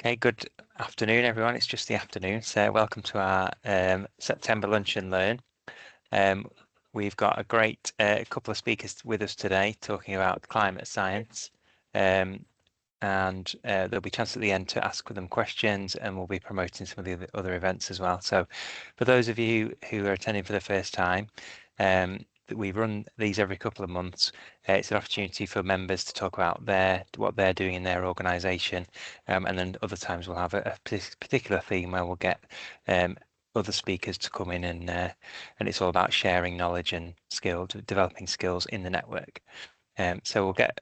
Okay, good afternoon, everyone. It's just the afternoon, so welcome to our September Lunch and Learn. We've got a great couple of speakers with us today talking about climate science, and there'll be a chance at the end to ask them questions, and we'll be promoting some of the other events as well. So for those of you who are attending for the first time, we run these every couple of months. It's an opportunity for members to talk about what they're doing in their organisation, and then other times we'll have a particular theme where we'll get other speakers to come in, and it's all about sharing knowledge and skills, developing skills in the network. So we'll get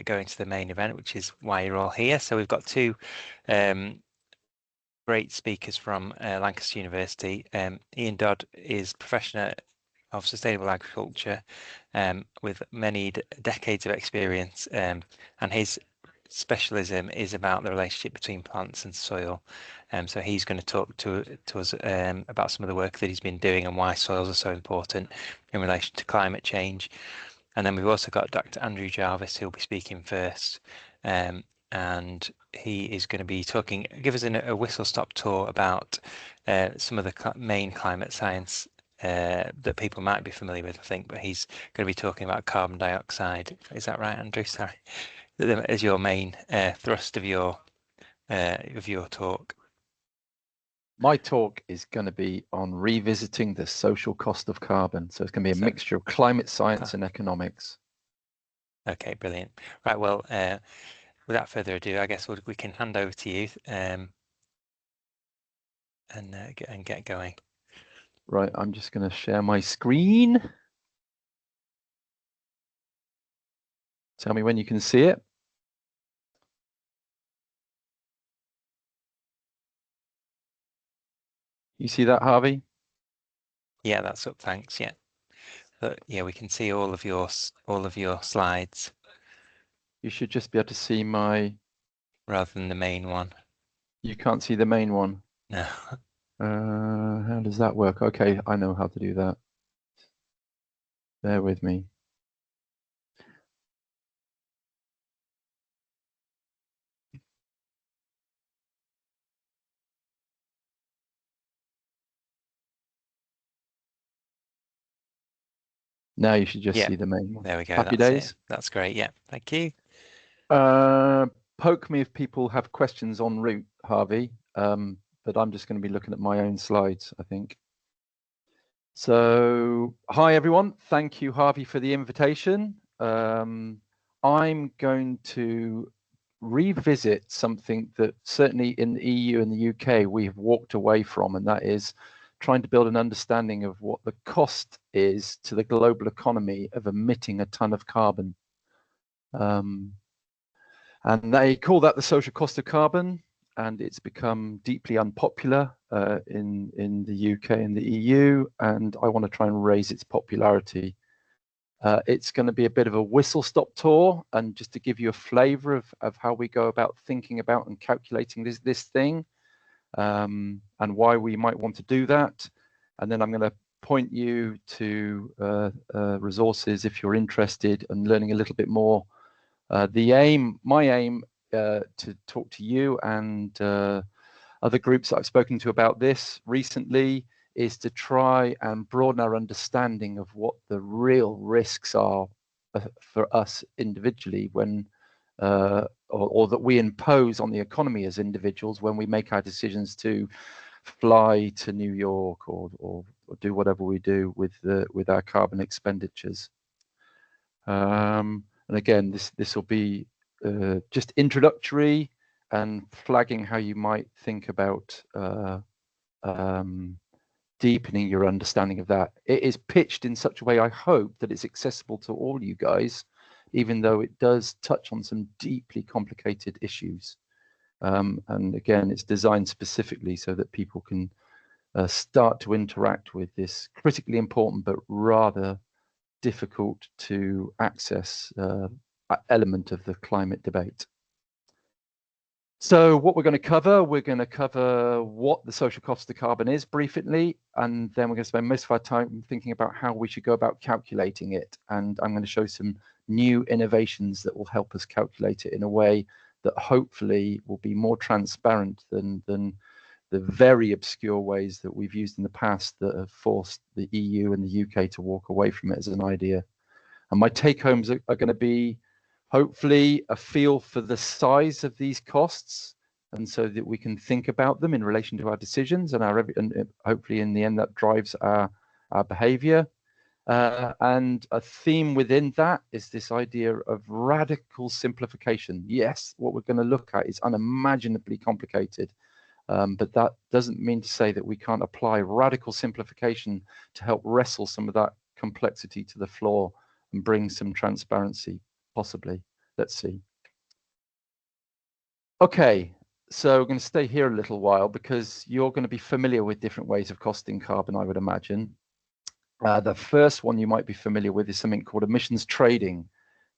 going to the main event, which is why you're all here. So we've got two great speakers from Lancaster University. Ian Dodd is Professor of Sustainable Agriculture with many decades of experience, and his specialism is about the relationship between plants and soil. So he's going to talk to us about some of the work that he's been doing and why soils are so important in relation to climate change. And then we've also got Dr. Andrew Jarvis, who'll be speaking first. And he is going to be give us a whistle-stop tour about some of the main climate science that people might be familiar with, I think, but he's going to be talking about carbon dioxide. Is that right, Andrew? Sorry, as your main thrust of your talk. My talk is going to be on revisiting the social cost of carbon. So it's going to be a mixture of climate science and economics. Okay, brilliant. Right, well, without further ado, I guess we can hand over to you and get going. Right, I'm just going to share my screen. Tell me when you can see it. You see that, Harvey? Yeah, that's up. Thanks. Yeah, but yeah, we can see all of your slides. You should just be able to see my. Rather than the main one. You can't see the main one. No. How does that work? Okay, I know how to do that. Bear with me. Now you should just see the main one. There we go. Happy days. That's great. Yeah, thank you. Poke me if people have questions en route, Harvey. But I'm just going to be looking at my own slides, I think. So, hi everyone. Thank you, Harvey, for the invitation. I'm going to revisit something that certainly in the EU and the UK we have walked away from, and that is trying to build an understanding of what the cost is to the global economy of emitting a ton of carbon. And they call that the social cost of carbon, and it's become deeply unpopular in the UK and the EU, and I want to try and raise its popularity. It's going to be a bit of a whistle-stop tour, and just to give you a flavour of how we go about thinking about and calculating this thing, and why we might want to do that. And then I'm going to point you to resources if you're interested in learning a little bit more. My aim to talk to you and other groups that I've spoken to about this recently is to try and broaden our understanding of what the real risks are for us individually when or that we impose on the economy as individuals when we make our decisions to fly to New York or do whatever we do with our carbon expenditures. And again, this will be just introductory and flagging how you might think about deepening your understanding of that. It is pitched in such a way, I hope, that it's accessible to all you guys, even though it does touch on some deeply complicated issues. And again, it's designed specifically so that people can start to interact with this critically important but rather difficult to access element of the climate debate. So what we're going to cover what the social cost of carbon is briefly, and then we're going to spend most of our time thinking about how we should go about calculating it. And I'm going to show some new innovations that will help us calculate it in a way that hopefully will be more transparent than the very obscure ways that we've used in the past that have forced the EU and the UK to walk away from it as an idea. And my take homes are going to be hopefully a feel for the size of these costs, and so that we can think about them in relation to our decisions, and hopefully in the end that drives our behavior. And a theme within that is this idea of radical simplification. Yes, what we're going to look at is unimaginably complicated, but that doesn't mean to say that we can't apply radical simplification to help wrestle some of that complexity to the floor and bring some transparency, possibly. Let's see. Okay, so we're going to stay here a little while because you're going to be familiar with different ways of costing carbon, I would imagine. The first one you might be familiar with is something called emissions trading.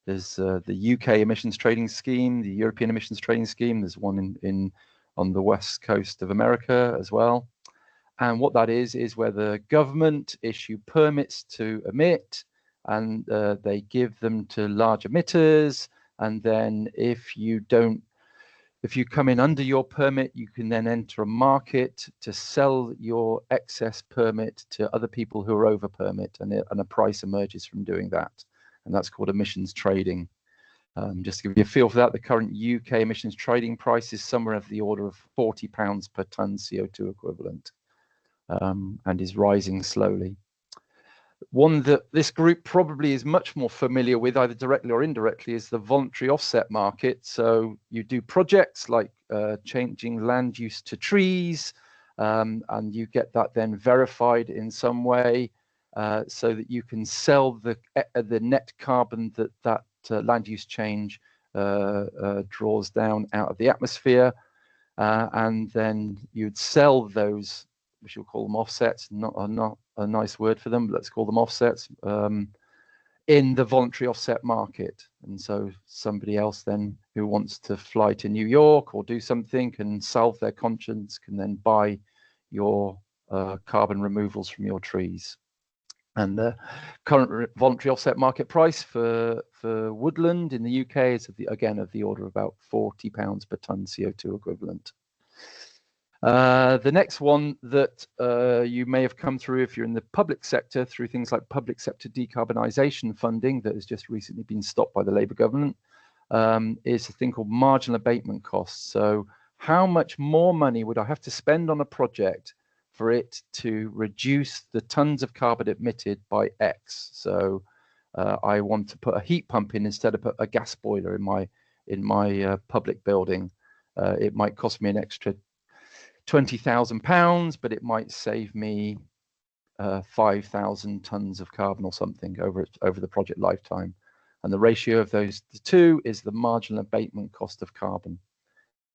There's the UK emissions trading scheme, the European emissions trading scheme. There's one on the west coast of America as well. And what that is where the government issue permits to emit, and they give them to large emitters. And then if you come in under your permit, you can then enter a market to sell your excess permit to other people who are over permit, and a price emerges from doing that. And that's called emissions trading. Just to give you a feel for that, the current UK emissions trading price is somewhere of the order of £40 per tonne CO2 equivalent, and is rising slowly. One that this group probably is much more familiar with, either directly or indirectly, is the voluntary offset market. So you do projects like changing land use to trees, and you get that then verified in some way, so that you can sell the net carbon that land use change draws down out of the atmosphere, and then you'd sell those, we should call them offsets, not a nice word for them, but let's call them offsets, in the voluntary offset market. And so somebody else then who wants to fly to New York or do something and salve their conscience can then buy your carbon removals from your trees. And the current voluntary offset market price for woodland in the UK is again of the order of about £40 per tonne CO2 equivalent. The next one that you may have come through if you're in the public sector through things like public sector decarbonisation funding that has just recently been stopped by the Labour government, is a thing called marginal abatement costs. So how much more money would I have to spend on a project for it to reduce the tons of carbon emitted by X? So I want to put a heat pump in instead of put a gas boiler in my public building. It might cost me an extra £20,000, but it might save me 5,000 tons of carbon or something over the project lifetime. And the ratio of those two is the marginal abatement cost of carbon.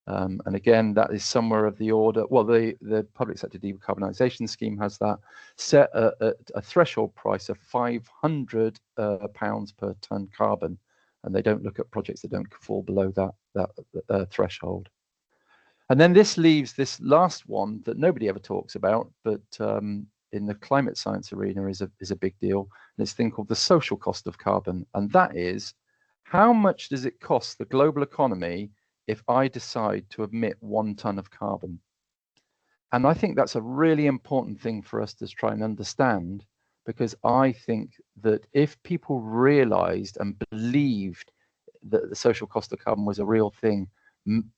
And again, that is somewhere of the order, well, the public sector decarbonisation scheme has that set at a threshold price of £500 per tonne carbon, and they don't look at projects that don't fall below that threshold. And then this leaves this last one that nobody ever talks about, but in the climate science arena is a big deal. And it's a thing called the social cost of carbon. And that is, how much does it cost the global economy if I decide to emit 1 tonne of carbon? And I think that's a really important thing for us to try and understand, because I think that if people realized and believed that the social cost of carbon was a real thing,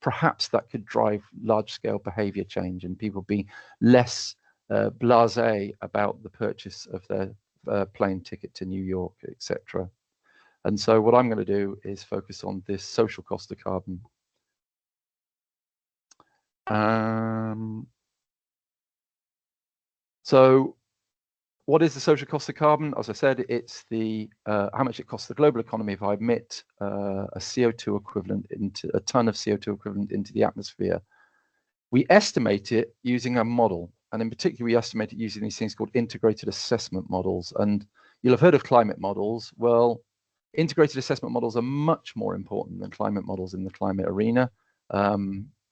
perhaps that could drive large-scale behavior change and people be less blasé about the purchase of their plane ticket to New York, etc. And so what I'm going to do is focus on this social cost of carbon. So what is the social cost of carbon? As I said, it's the how much it costs the global economy if I emit a CO2 equivalent into a ton of CO2 equivalent into the atmosphere. We estimate it using a model, and in particular, we estimate it using these things called integrated assessment models. And you'll have heard of climate models. Well, integrated assessment models are much more important than climate models in the climate arena.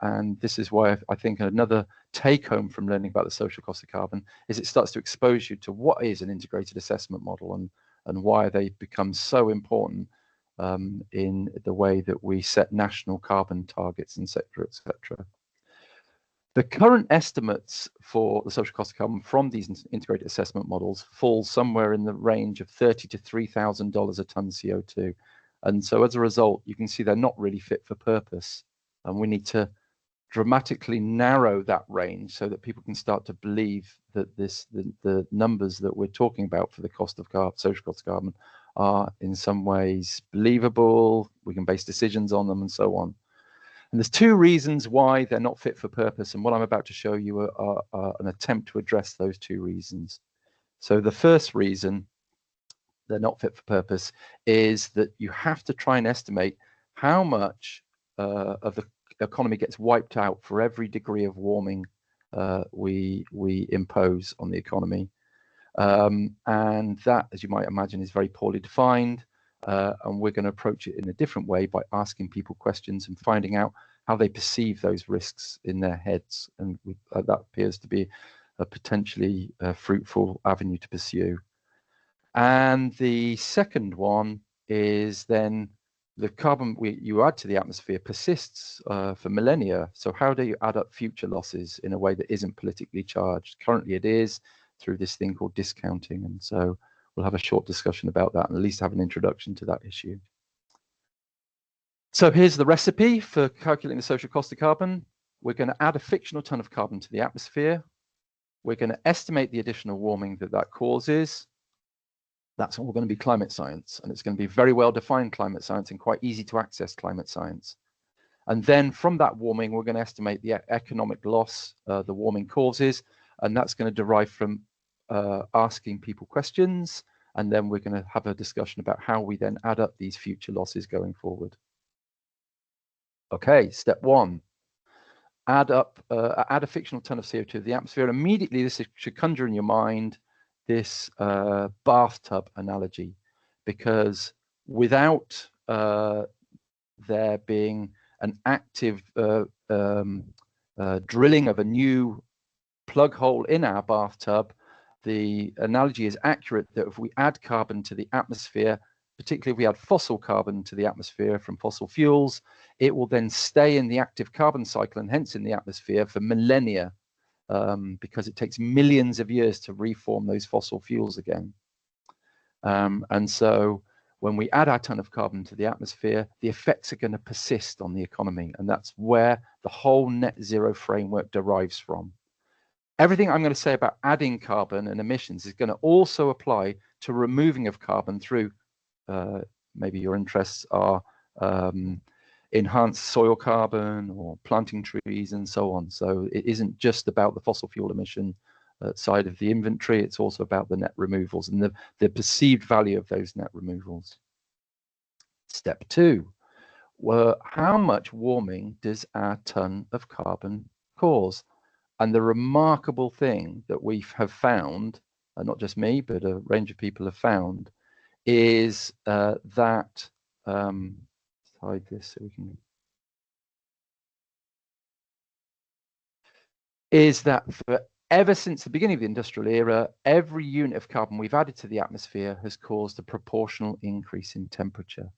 And this is why I think another take home from learning about the social cost of carbon is it starts to expose you to what is an integrated assessment model and why they become so important in the way that we set national carbon targets, etc., etc. The current estimates for the social cost of carbon from these integrated assessment models fall somewhere in the range of $30,000 to $3,000 a ton CO2. And so as a result, you can see they're not really fit for purpose. And we need to dramatically narrow that range so that people can start to believe that the numbers that we're talking about for the cost of carbon, social cost of carbon, are in some ways believable. We can base decisions on them and so on. And there's two reasons why they're not fit for purpose, and what I'm about to show you are an attempt to address those two reasons. So the first reason they're not fit for purpose is that you have to try and estimate how much of the economy gets wiped out for every degree of warming we impose on the economy. And that, as you might imagine, is very poorly defined. And we're going to approach it in a different way by asking people questions and finding out how they perceive those risks in their heads. And that appears to be a potentially fruitful avenue to pursue. And the second one is then the carbon you add to the atmosphere persists for millennia. So how do you add up future losses in a way that isn't politically charged? Currently it is through this thing called discounting. And so we'll have a short discussion about that and at least have an introduction to that issue. So here's the recipe for calculating the social cost of carbon. We're going to add a fictional ton of carbon to the atmosphere. We're going to estimate the additional warming that causes. That's all going to be climate science, and it's going to be very well defined climate science and quite easy to access climate science. And then from that warming, we're going to estimate the economic loss the warming causes, and that's going to derive from asking people questions, and then we're going to have a discussion about how we then add up these future losses going forward. Okay, step one, add a fictional ton of CO2 to the atmosphere. Immediately, this should conjure in your mind this bathtub analogy, because without there being an active drilling of a new plug hole in our bathtub, the analogy is accurate that if we add carbon to the atmosphere, particularly if we add fossil carbon to the atmosphere from fossil fuels, it will then stay in the active carbon cycle and hence in the atmosphere for millennia, because it takes millions of years to reform those fossil fuels again. And so when we add our ton of carbon to the atmosphere, the effects are going to persist on the economy. And that's where the whole net zero framework derives from. Everything I'm going to say about adding carbon and emissions is going to also apply to removing of carbon through, maybe your interests are enhanced soil carbon or planting trees and so on. So it isn't just about the fossil fuel emission side of the inventory, it's also about the net removals and the perceived value of those net removals. Step two, well, how much warming does our ton of carbon cause? And the remarkable thing that we have found, not just me, but a range of people have found, is that hide this so we can. Is that ever since the beginning of the industrial era, every unit of carbon we've added to the atmosphere has caused a proportional increase in temperature.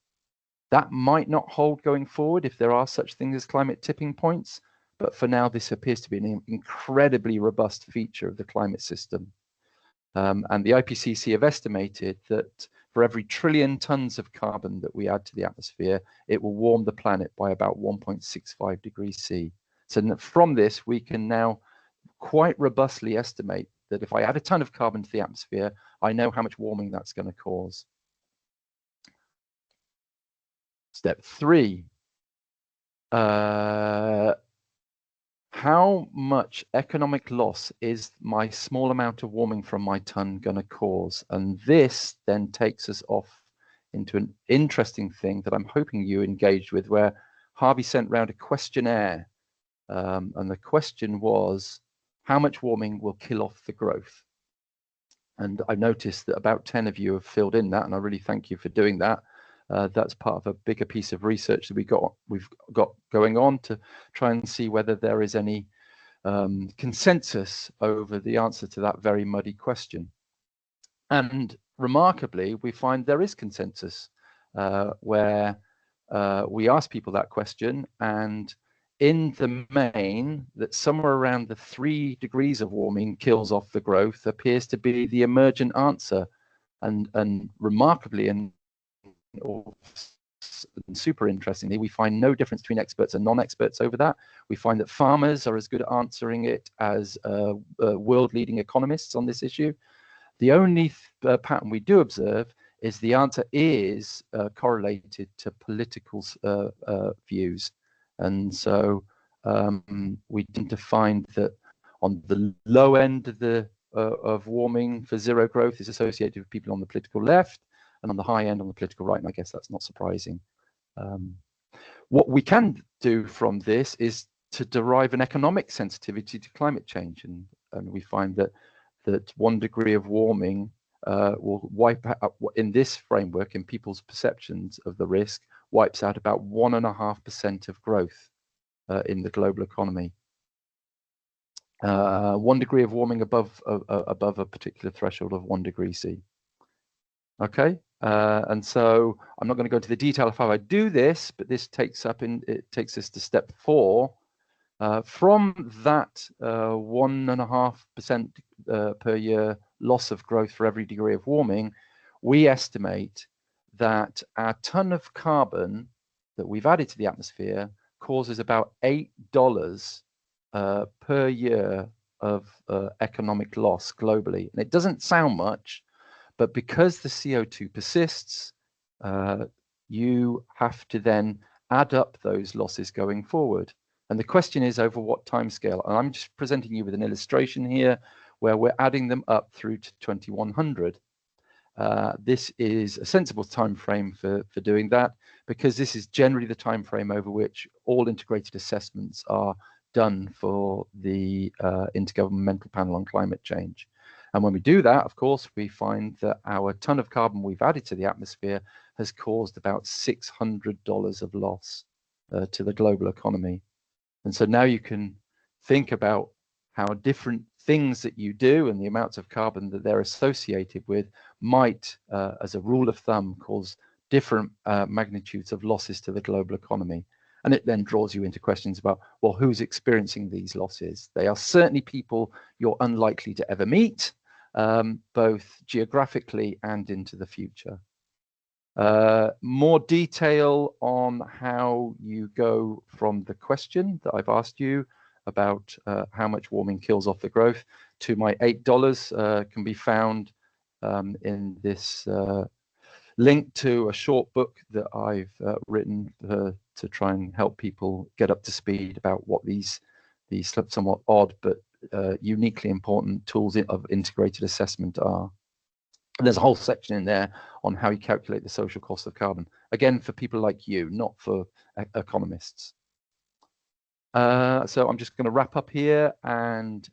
That might not hold going forward if there are such things as climate tipping points, but for now this appears to be an incredibly robust feature of the climate system. And the IPCC have estimated that for every trillion tons of carbon that we add to the atmosphere, it will warm the planet by about 1.65 degrees C. So from this, we can now quite robustly estimate that if I add a ton of carbon to the atmosphere, I know how much warming that's going to cause. Step three, how much economic loss is my small amount of warming from my ton going to cause? And this then takes us off into an interesting thing that I'm hoping you engaged with, where Harvey sent round a questionnaire. And the question was, how much warming will kill off the growth? And I noticed that about 10 of you have filled in that, and I really thank you for doing that. That's part of a bigger piece of research that we've got going on to try and see whether there is any consensus over the answer to that very muddy question. And remarkably, we find there is consensus. where we asked people that question, and in the main, that somewhere around the 3 degrees of warming kills off the growth appears to be the emergent answer. And remarkably and super interestingly, we find no difference between experts and non-experts over that. We find that farmers are as good at answering it as world-leading economists on this issue. The only pattern we do observe is the answer is correlated to political views. And so we tend to find that on the low end of warming for zero growth is associated with people on the political left, and on the high end on the political right, and I guess that's not surprising. What we can do from this is to derive an economic sensitivity to climate change, and we find that 1 degree of warming will wipe out, in this framework, in people's perceptions of the risk, wipes out about 1.5% of growth in the global economy. 1 degree of warming above a particular threshold of 1 degree C. Okay, and so I'm not going to go into the detail of how I do this, but this takes us to step 4. From that 1.5% per year loss of growth for every degree of warming, we estimate that our ton of carbon that we've added to the atmosphere causes about $8 per year of economic loss globally. And it doesn't sound much, but because the CO2 persists, you have to then add up those losses going forward. And the question is, over what timescale? And I'm just presenting you with an illustration here where we're adding them up through to 2100. This is a sensible time frame for doing that, because this is generally the time frame over which all integrated assessments are done for the Intergovernmental Panel on Climate Change. And when we do that, of course, we find that our ton of carbon we've added to the atmosphere has caused about $600 of loss to the global economy. And so now you can think about how different things that you do and the amounts of carbon that they're associated with might, as a rule of thumb, cause different magnitudes of losses to the global economy. And it then draws you into questions about, well, who's experiencing these losses? They are certainly people you're unlikely to ever meet, both geographically and into the future. More detail on how you go from the question that I've asked you about how much warming kills off the growth to my $8 can be found in this link to a short book that I've written to try and help people get up to speed about what these somewhat odd but uniquely important tools of integrated assessment are. And there's a whole section in there on how you calculate the social cost of carbon. Again, for people like you, not for economists. So I'm just going to wrap up here and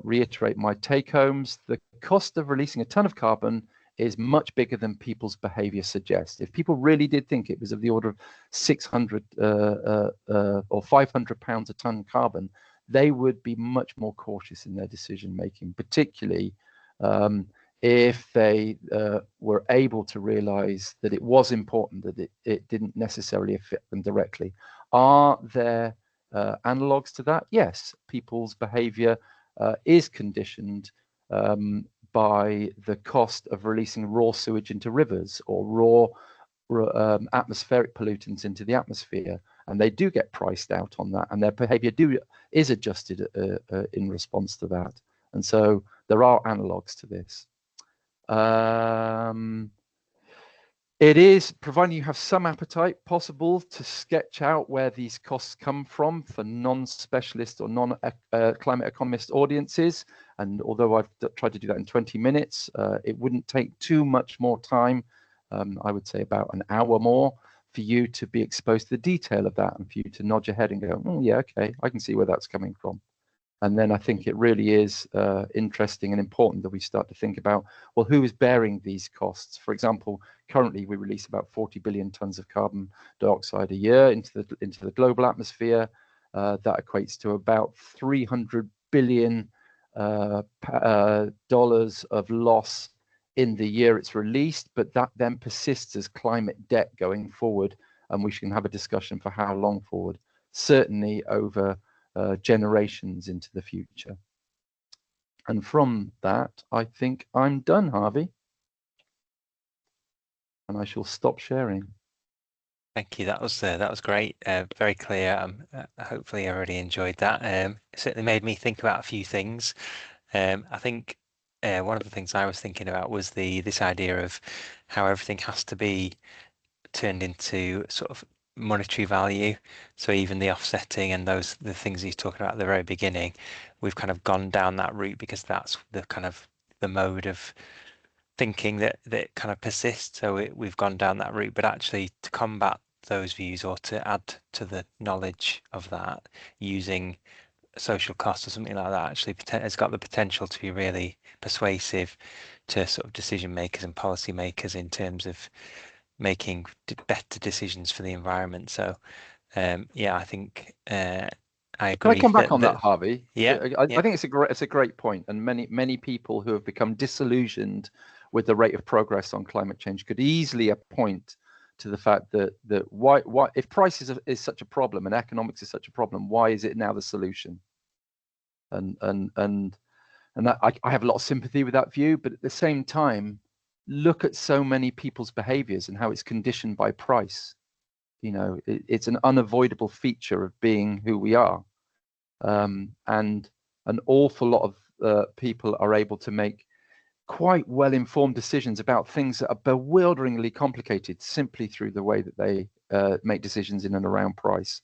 reiterate my take-homes. The cost of releasing a ton of carbon is much bigger than people's behavior suggests. If people really did think it was of the order of 600 or 500 pounds a ton carbon, they would be much more cautious in their decision making, particularly if they were able to realize that it was important, that it didn't necessarily affect them directly. Are there analogues to that? Yes, people's behavior is conditioned by the cost of releasing raw sewage into rivers or raw atmospheric pollutants into the atmosphere, and they do get priced out on that, and their behavior is adjusted in response to that. And so there are analogues to this. It is, providing you have some appetite, possible to sketch out where these costs come from for non-specialist or non-climate economist audiences. And although I've tried to do that in 20 minutes, it wouldn't take too much more time. I would say about an hour more for you to be exposed to the detail of that and for you to nod your head and go, oh, yeah, okay, I can see where that's coming from. And then I think it really is interesting and important that we start to think about, well, who is bearing these costs? For example, currently we release about 40 billion tons of carbon dioxide a year into the global atmosphere. That equates to about $300 billion dollars of loss in the year it's released, but that then persists as climate debt going forward, and we can have a discussion for how long forward, certainly over generations into the future. And from that, I think I'm done, Harvey, and I shall stop sharing. Thank you. That was great. Very clear. Hopefully, I really enjoyed that. It certainly made me think about a few things. I think one of the things I was thinking about was this idea of how everything has to be turned into sort of monetary value. So even the offsetting and the things he's talking about at the very beginning, we've kind of gone down that route because that's the kind of the mode of thinking that kind of persists. So we've gone down that route, but actually to combat those views or to add to the knowledge of that using social cost or something like that actually has got the potential to be really persuasive to sort of decision makers and policy makers in terms of making better decisions for the environment. So yeah, I think I agree. Can I come back on that, Harvey? Yeah, I think it's a great point, and many people who have become disillusioned with the rate of progress on climate change could easily point to the fact that why if price is such a problem and economics is such a problem, why is it now the solution? And that I have a lot of sympathy with that view, but at the same time, look at so many people's behaviors and how it's conditioned by price. You know, it's an unavoidable feature of being who we are, and an awful lot of people are able to make quite well-informed decisions about things that are bewilderingly complicated simply through the way that they make decisions in and around price.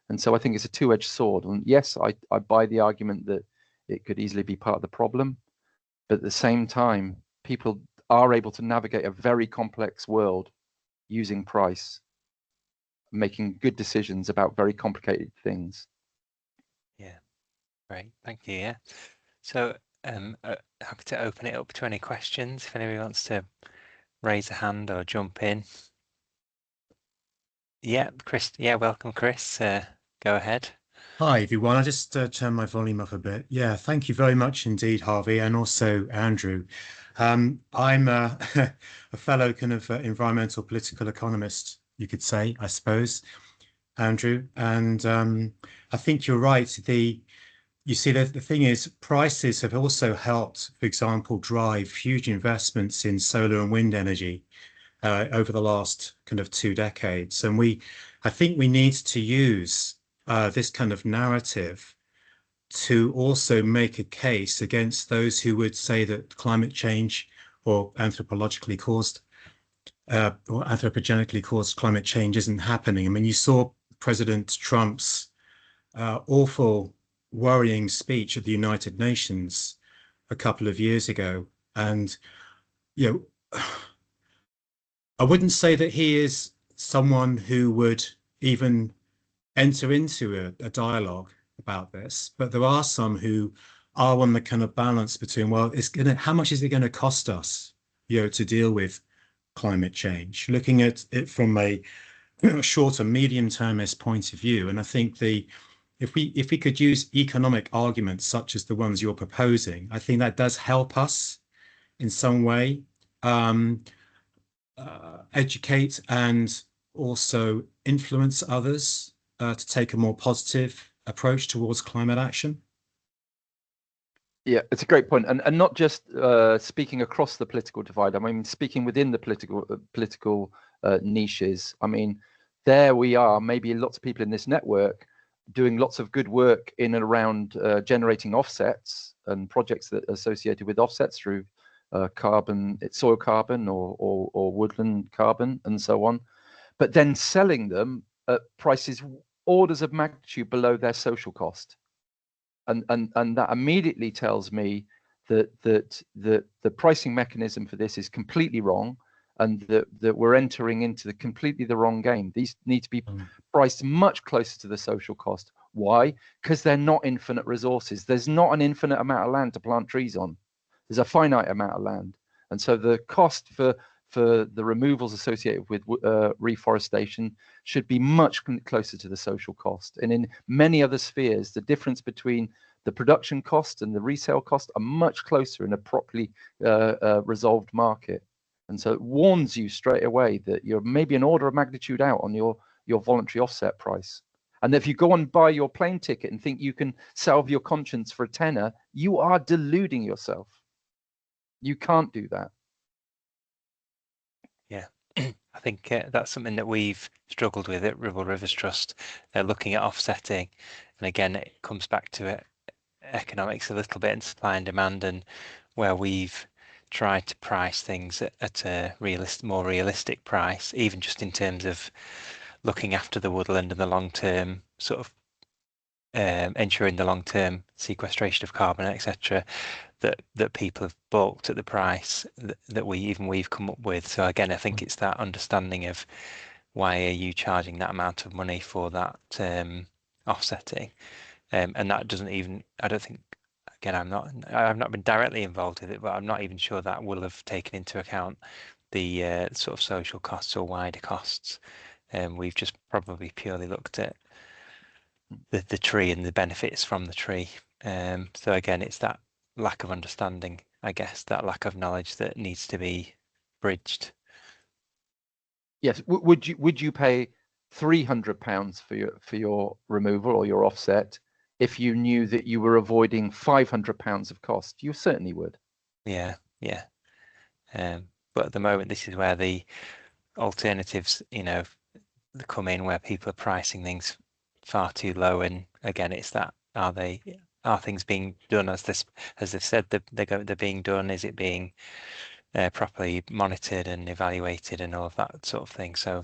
And so I think it's a two-edged sword. And yes, I buy the argument that it could easily be part of the problem, but at the same time, people are able to navigate a very complex world using price, making good decisions about very complicated things. Yeah, great, thank you. Yeah, so happy to open it up to any questions if anybody wants to raise a hand or jump in. Yeah, Chris. Yeah, welcome, Chris. Go ahead. Hi, everyone. I just turned my volume up a bit. Yeah, thank you very much indeed, Harvey, and also Andrew. I'm a, a fellow kind of environmental political economist, you could say, I suppose, Andrew. And I think you're right. You see, the thing is, prices have also helped, for example, drive huge investments in solar and wind energy over the last kind of 2 decades. And I think we need to use this kind of narrative to also make a case against those who would say that climate change or anthropogenically caused climate change isn't happening. I mean, you saw President Trump's awful, worrying speech at the United Nations a couple of years ago. And, you know, I wouldn't say that he is someone who would even enter into a dialogue about this, but there are some who are on the kind of balance between, well, how much is it going to cost us, to deal with climate change, looking at it from a short and medium termist point of view. And I think if we could use economic arguments such as the ones you're proposing, I think that does help us in some way educate and also influence others to take a more positive approach towards climate action. Yeah, it's a great point, and not just speaking across the political divide. I mean, speaking within the political niches. I mean, there we are. Maybe lots of people in this network doing lots of good work in and around generating offsets and projects that are associated with offsets through carbon, soil carbon or woodland carbon and so on, but then selling them at prices orders of magnitude below their social cost. And that immediately tells me that the pricing mechanism for this is completely wrong, and that we're entering into completely the wrong game. These need to be priced much closer to the social cost. Why? Because they're not infinite resources. There's not an infinite amount of land to plant trees on. There's a finite amount of land, and so the cost for the removals associated with reforestation should be much closer to the social cost. And in many other spheres, the difference between The production cost and the resale cost are much closer in a properly resolved market. And so it warns you straight away that you're maybe an order of magnitude out on your voluntary offset price. And if you go and buy your plane ticket and think you can salve your conscience for a tenner, you are deluding yourself. You can't do that. Yeah, I think that's something that we've struggled with at Ribble Rivers Trust, looking at offsetting. And again, it comes back to economics a little bit and supply and demand, and where we've tried to price things at a more realistic price, even just in terms of looking after the woodland and the long-term sort of ensuring the long-term sequestration of carbon, etc., that people have balked at the price that we've come up with. So again, I think it's that understanding of why are you charging that amount of money for that offsetting, and that doesn't even, I don't think, again, I've not been directly involved with it, but I'm not even sure that will have taken into account the sort of social costs or wider costs. We've just probably purely looked at the tree and the benefits from the tree. So again, it's that lack of understanding, I guess, that lack of knowledge that needs to be bridged. Yes. Would you pay £300 for your removal or your offset if you knew that you were avoiding £500 of cost? You certainly would. Yeah. But at the moment, this is where the alternatives, come in, where people are pricing things far too low. And again, it's that, are things being done as they've said they're being done? Is it being properly monitored and evaluated and all of that sort of thing? So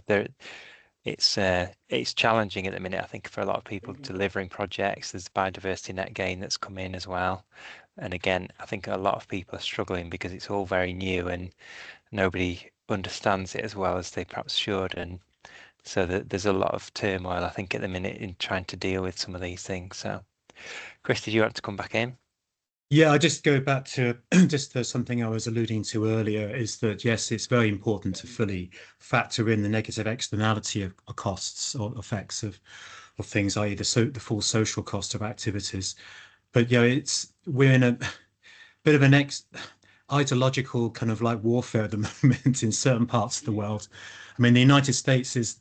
it's challenging at the minute, I think, for a lot of people delivering projects. There's biodiversity net gain that's come in as well, and again, I think a lot of people are struggling because it's all very new and nobody understands it as well as they perhaps should, and so there's a lot of turmoil, I think, at the minute in trying to deal with some of these things. So Chris, did you want to come back in? Yeah, I just go back to just something I was alluding to earlier, is that, yes, it's very important to fully factor in the negative externality of costs or effects of things, i.e. the full social cost of activities. But we're in a bit of an ideological kind of like warfare at the moment in certain parts of the world. I mean, the United States is,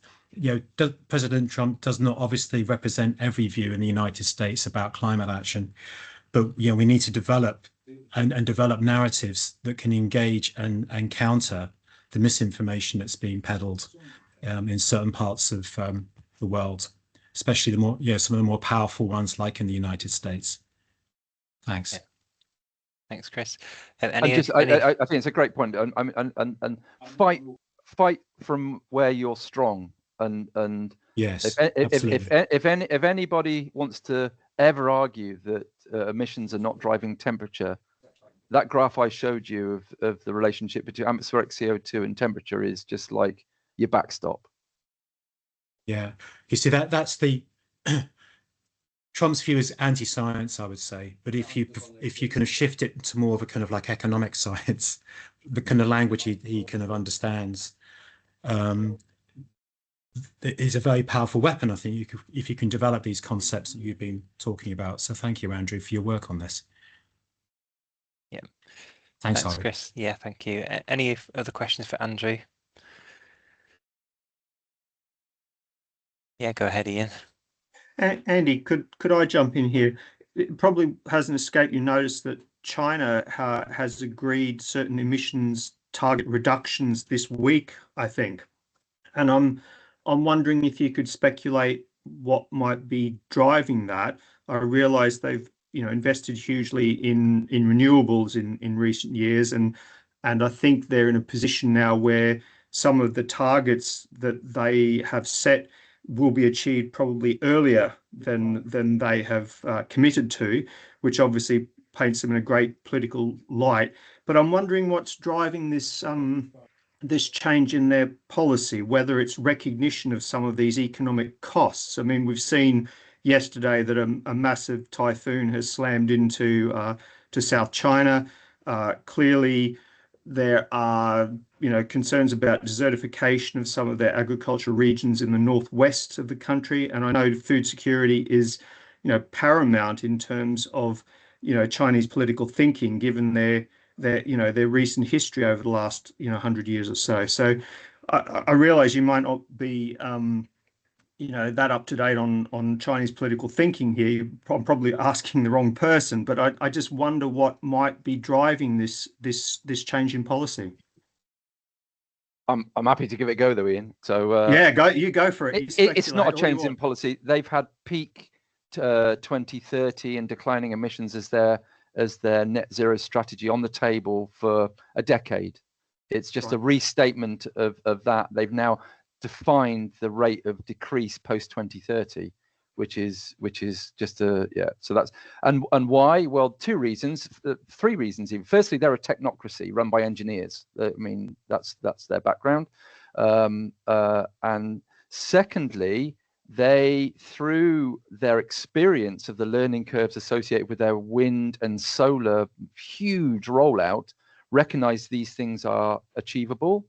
President Trump does not obviously represent every view in the United States about climate action. But we need to develop and develop narratives that can engage and counter the misinformation that's being peddled in certain parts of the world, especially some of the more powerful ones, like in the United States. Thanks. Yeah. Thanks, Chris. I think it's a great point. And fight from where you're strong. And yes, if anybody wants to ever argue that emissions are not driving temperature, that graph I showed you of the relationship between atmospheric CO2 and temperature is just like your backstop. Yeah, you see that's the Trump's view is anti-science, I would say. But if you kind of shift it to more of a kind of like economic science, the kind of language he kind of understands, is a very powerful weapon, I think, if you can develop these concepts that you've been talking about. So thank you, Andrew, for your work on this. Yeah. Thanks, Chris. Yeah, thank you. Any other questions for Andrew? Yeah, go ahead, Ian. Andy, could I jump in here? It probably hasn't escaped you notice that China has agreed certain emissions target reductions this week, I think. And I'm wondering if you could speculate what might be driving that. I realise they've invested hugely in renewables in recent years, and I think they're in a position now where some of the targets that they have set will be achieved probably earlier than they have committed to, which obviously paints them in a great political light. But I'm wondering what's driving this change in their policy, whether it's recognition of some of these economic costs. I mean, we've seen yesterday that a massive typhoon has slammed into to South China. Clearly, there are concerns about desertification of some of their agricultural regions in the northwest of the country, and I know food security is paramount in terms of, Chinese political thinking, given their recent history over the last 100 years or so. So I realize you might not be that up to date on Chinese political thinking here. I'm probably asking the wrong person, but I just wonder what might be driving this change in policy. I'm happy to give it a go though, Ian. So yeah, go for it. It's not a change in policy. They've had peak 2030 and declining emissions as their net zero strategy on the table for a decade. It's just a restatement of that. They've now defined the rate of decrease post 2030, which is just so that's and why? Well, two reasons, three reasons even. Firstly, they're a technocracy run by engineers. I mean, that's their background, and secondly, they, through their experience of the learning curves associated with their wind and solar huge rollout, recognize these things are achievable.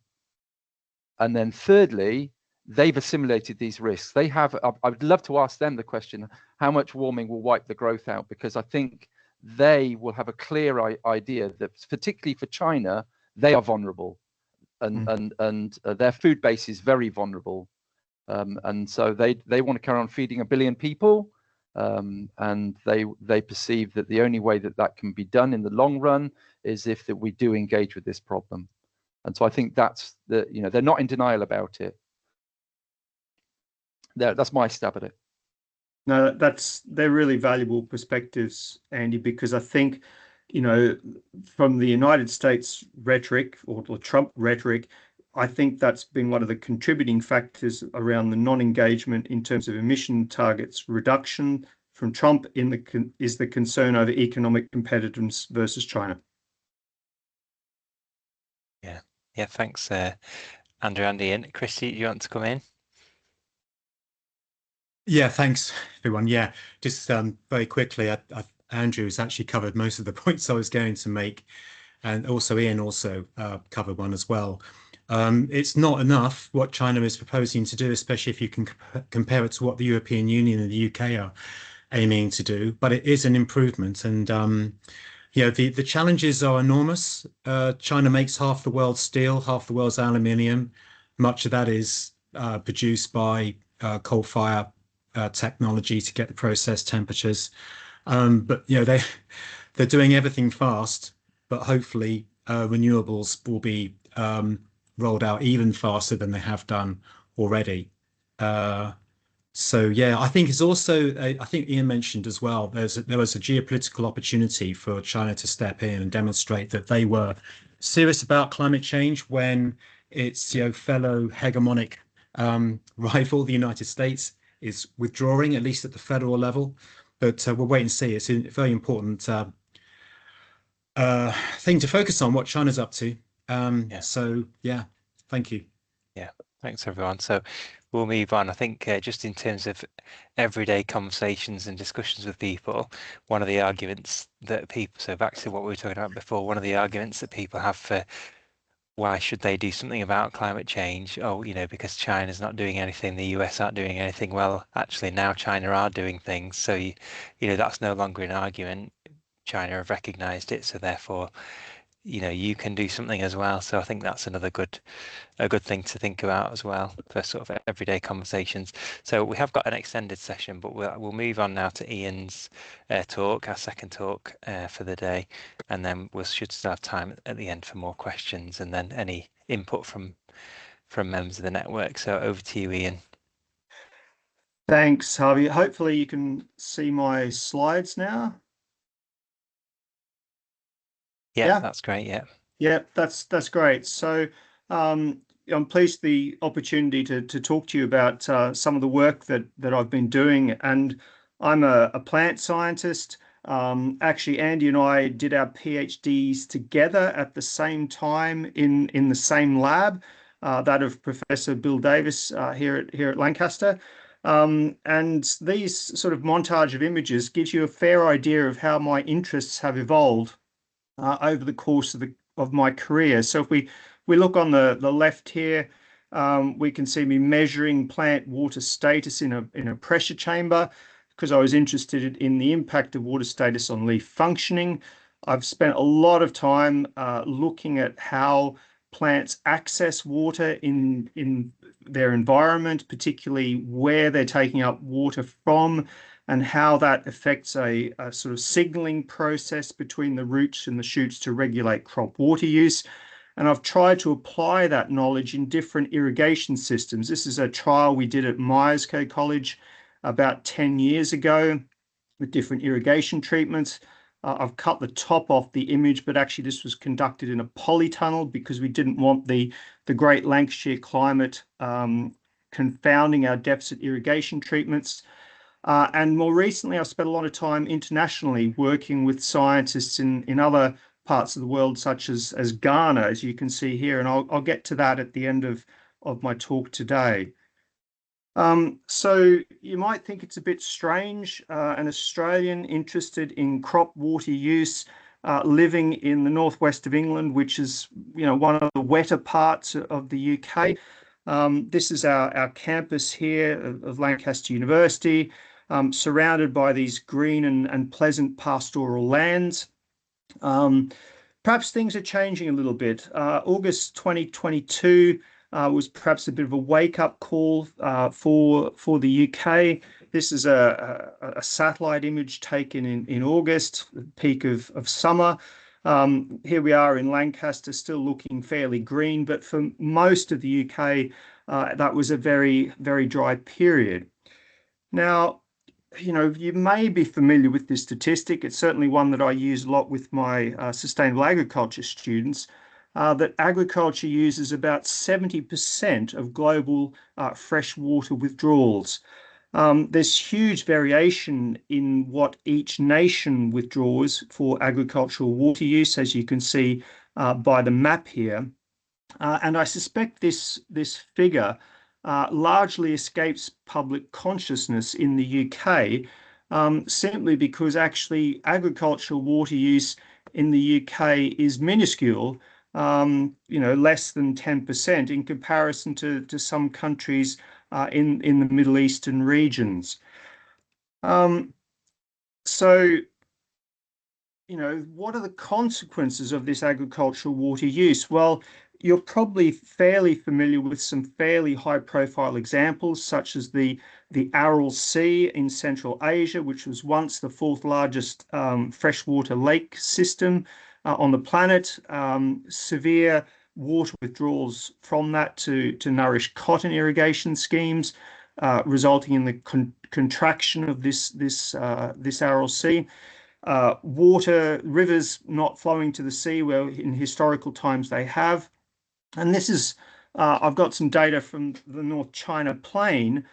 And then thirdly, they've assimilated these risks. They have, I would love to ask them the question, how much warming will wipe the growth out? Because I think they will have a clear idea that, particularly for China, they are vulnerable, and their food base is very vulnerable. And so they want to carry on feeding 1 billion people, and they perceive that the only way that can be done in the long run is if that we do engage with this problem. And so I think that's they're not in denial about it. That's my stab at it. No, they're really valuable perspectives, Andy, because I think, from the United States rhetoric or Trump rhetoric, I think that's been one of the contributing factors around the non-engagement in terms of emission targets reduction from Trump is the concern over economic competitiveness versus China. Yeah, thanks, Andrew, Andy, and Christy, you want to come in? Yeah, thanks, everyone. Yeah, just very quickly, Andrew has actually covered most of the points I was going to make, and also Ian also covered one as well. It's not enough what China is proposing to do, especially if you can compare it to what the European Union and the UK are aiming to do, but it is an improvement. And the challenges are enormous. China makes half the world's steel, half the world's aluminium. Much of that is produced by coal fire technology to get the process temperatures. But they're doing everything fast, but hopefully renewables will be rolled out even faster than they have done already. So yeah, I think it's also, I think Ian mentioned as well, there was a geopolitical opportunity for China to step in and demonstrate that they were serious about climate change when its fellow hegemonic rival, the United States, is withdrawing, at least at the federal level. But we'll wait and see. It's a very important thing to focus on, what China's up to. So yeah, thank you. Yeah, thanks everyone. So we'll move on. I think just in terms of everyday conversations and discussions with people, one of the arguments that people, so back to what we were talking about before, one of the arguments that people have for why should they do something about climate change? Oh, because China's not doing anything, the US aren't doing anything. Well, actually now China are doing things. So, that's no longer an argument. China have recognized it. So therefore, you can do something as well. So I think that's a good thing to think about as well for sort of everyday conversations. So we have got an extended session, but we'll move on now to Ian's talk, our second talk for the day, and then we should still have time at the end for more questions and then any input from members of the network. So over to you, Ian. Thanks, Harvey. Hopefully you can see my slides now. Yeah, that's great. Yeah, that's great. So I'm pleased the opportunity to talk to you about some of the work that I've been doing. And I'm a plant scientist. Actually, Andy and I did our PhDs together at the same time in the same lab, that of Professor Bill Davis here at Lancaster. And these sort of montage of images gives you a fair idea of how my interests have evolved over the course of my career. So if we look on the left here, we can see me measuring plant water status in a pressure chamber, because I was interested in the impact of water status on leaf functioning. I've spent a lot of time looking at how plants access water in their environment, particularly where they're taking up water from, and how that affects a sort of signaling process between the roots and the shoots to regulate crop water use. And I've tried to apply that knowledge in different irrigation systems. This is a trial we did at Myerscough College about 10 years ago with different irrigation treatments. I've cut the top off the image, but actually this was conducted in a polytunnel because we didn't want the Great Lancashire climate confounding our deficit irrigation treatments. And more recently, I've spent a lot of time internationally working with scientists in other parts of the world, such as Ghana, as you can see here, and I'll get to that at the end of my talk today. So you might think it's a bit strange, an Australian interested in crop water use, living in the northwest of England, which is, one of the wetter parts of the UK. This is our campus here of Lancaster University, surrounded by these green and pleasant pastoral lands. Perhaps things are changing a little bit. August 2022 was perhaps a bit of a wake-up call for the UK. This is a satellite image taken in August, the peak of summer. Here we are in Lancaster, still looking fairly green, but for most of the UK, that was a very, very dry period. Now, you may be familiar with this statistic. It's certainly one that I use a lot with my sustainable agriculture students, that agriculture uses about 70% of global freshwater withdrawals. There's huge variation in what each nation withdraws for agricultural water use, as you can see by the map here. And I suspect this figure largely escapes public consciousness in the UK, simply because actually agricultural water use in the UK is minuscule, less than 10% in comparison to some countries in the Middle Eastern regions. So, what are the consequences of this agricultural water use? Well, you're probably fairly familiar with some fairly high-profile examples, such as the Aral Sea in Central Asia, which was once the fourth largest freshwater lake system on the planet. Severe water withdrawals from that to nourish cotton irrigation schemes, resulting in the contraction of this Aral Sea. Rivers not flowing to the sea where in historical times they have. And this is, I've got some data from the North China Plain,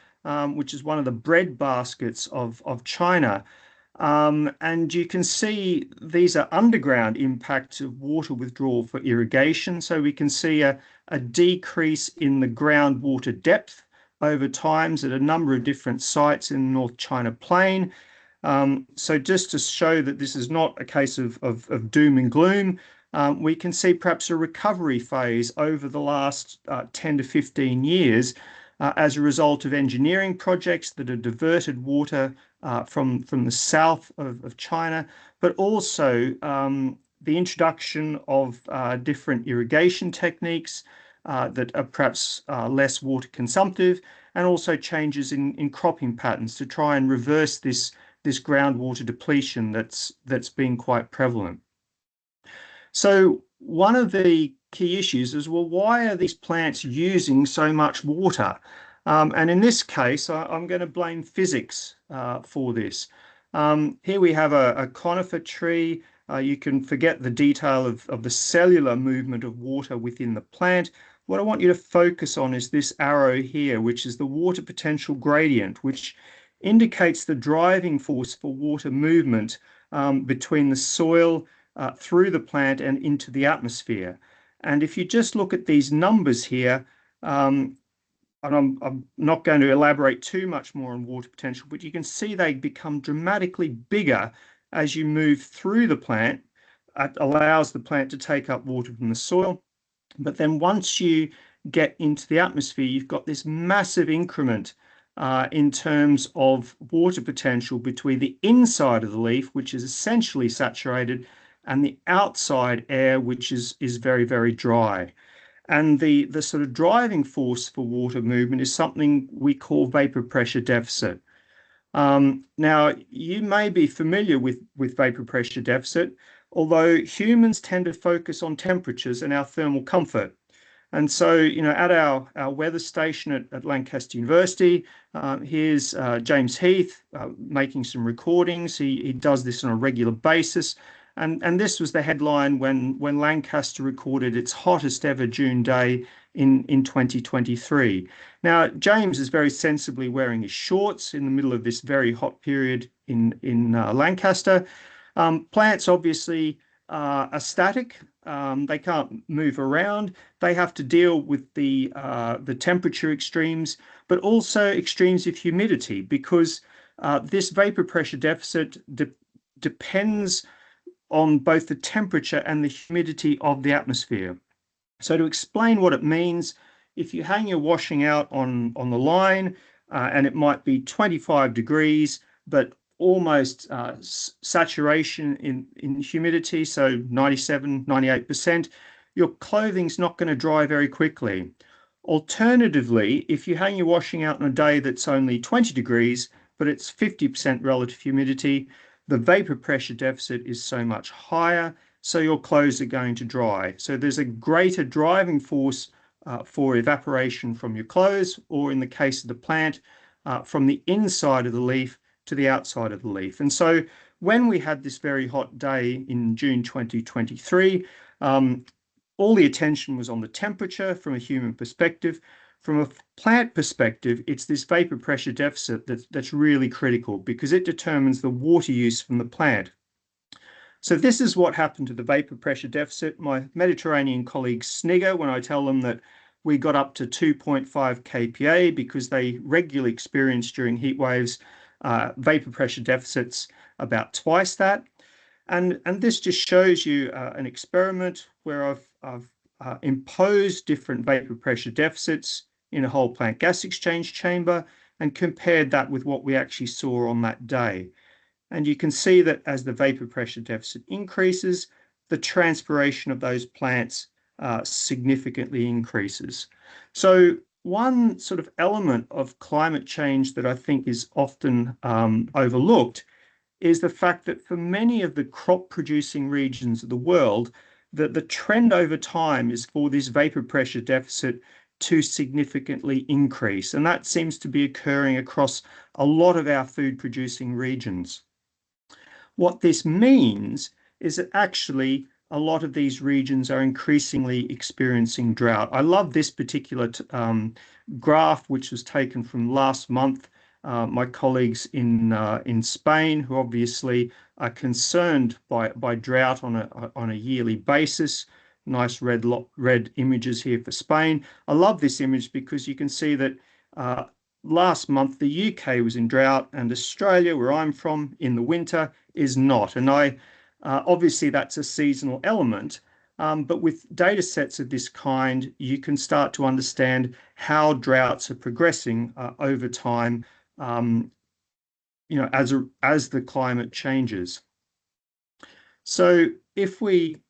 which is one of the bread baskets of China. And you can see these are underground impacts of water withdrawal for irrigation. So we can see a decrease in the groundwater depth over times at a number of different sites in the North China Plain. So just to show that this is not a case of doom and gloom, we can see perhaps a recovery phase over the last 10 to 15 years as a result of engineering projects that have diverted water from the south of China, but also the introduction of different irrigation techniques that are perhaps less water consumptive, and also changes in cropping patterns to try and reverse this groundwater depletion that's been quite prevalent. So one of the key issues is, well, why are these plants using so much water? And in this case, I'm going to blame physics for this. Here we have a conifer tree. You can forget the detail of the cellular movement of water within the plant. What I want you to focus on is this arrow here, which is the water potential gradient, which indicates the driving force for water movement between the soil, through the plant and into the atmosphere. And if you just look at these numbers here, and I'm not going to elaborate too much more on water potential, but you can see they become dramatically bigger as you move through the plant. It allows the plant to take up water from the soil. But then once you get into the atmosphere, you've got this massive increment in terms of water potential between the inside of the leaf, which is essentially saturated, and the outside air, which is very, very dry. And the sort of driving force for water movement is something we call vapor pressure deficit. Now, you may be familiar with vapor pressure deficit, although humans tend to focus on temperatures and our thermal comfort. And so, at our weather station at Lancaster University, here's James Heath making some recordings. He does this on a regular basis. And this was the headline when Lancaster recorded its hottest ever June day in 2023. Now, James is very sensibly wearing his shorts in the middle of this very hot period in Lancaster. Plants obviously are static. They can't move around. They have to deal with the temperature extremes, but also extremes of humidity, because this vapor pressure deficit depends on both the temperature and the humidity of the atmosphere. So to explain what it means, if you hang your washing out on the line and it might be 25 degrees, but almost saturation in humidity, so 97, 98%, your clothing's not going to dry very quickly. Alternatively, if you hang your washing out on a day that's only 20 degrees, but it's 50% relative humidity, the vapor pressure deficit is so much higher, so your clothes are going to dry. So there's a greater driving force for evaporation from your clothes, or in the case of the plant, from the inside of the leaf to the outside of the leaf. And so when we had this very hot day in June 2023, all the attention was on the temperature from a human perspective. From a plant perspective, it's this vapor pressure deficit that's really critical, because it determines the water use from the plant. So this is what happened to the vapor pressure deficit. My Mediterranean colleagues snigger when I tell them that we got up to 2.5 kPa, because they regularly experience during heat waves vapor pressure deficits about twice that. And this just shows you an experiment where I've imposed different vapor pressure deficits in a whole plant gas exchange chamber and compared that with what we actually saw on that day. And you can see that as the vapor pressure deficit increases, the transpiration of those plants significantly increases. So one sort of element of climate change that I think is often overlooked is the fact that for many of the crop producing regions of the world, that the trend over time is for this vapor pressure deficit to significantly increase. And that seems to be occurring across a lot of our food producing regions. What this means is that actually a lot of these regions are increasingly experiencing drought. I love this particular graph, which was taken from last month. My colleagues in Spain, who obviously are concerned by drought on a yearly basis. Nice red images here for Spain. I love this image because you can see that last month the UK was in drought, and Australia, where I'm from, in the winter is not. And obviously that's a seasonal element, but with data sets of this kind, you can start to understand how droughts are progressing over time, as the climate changes. So if we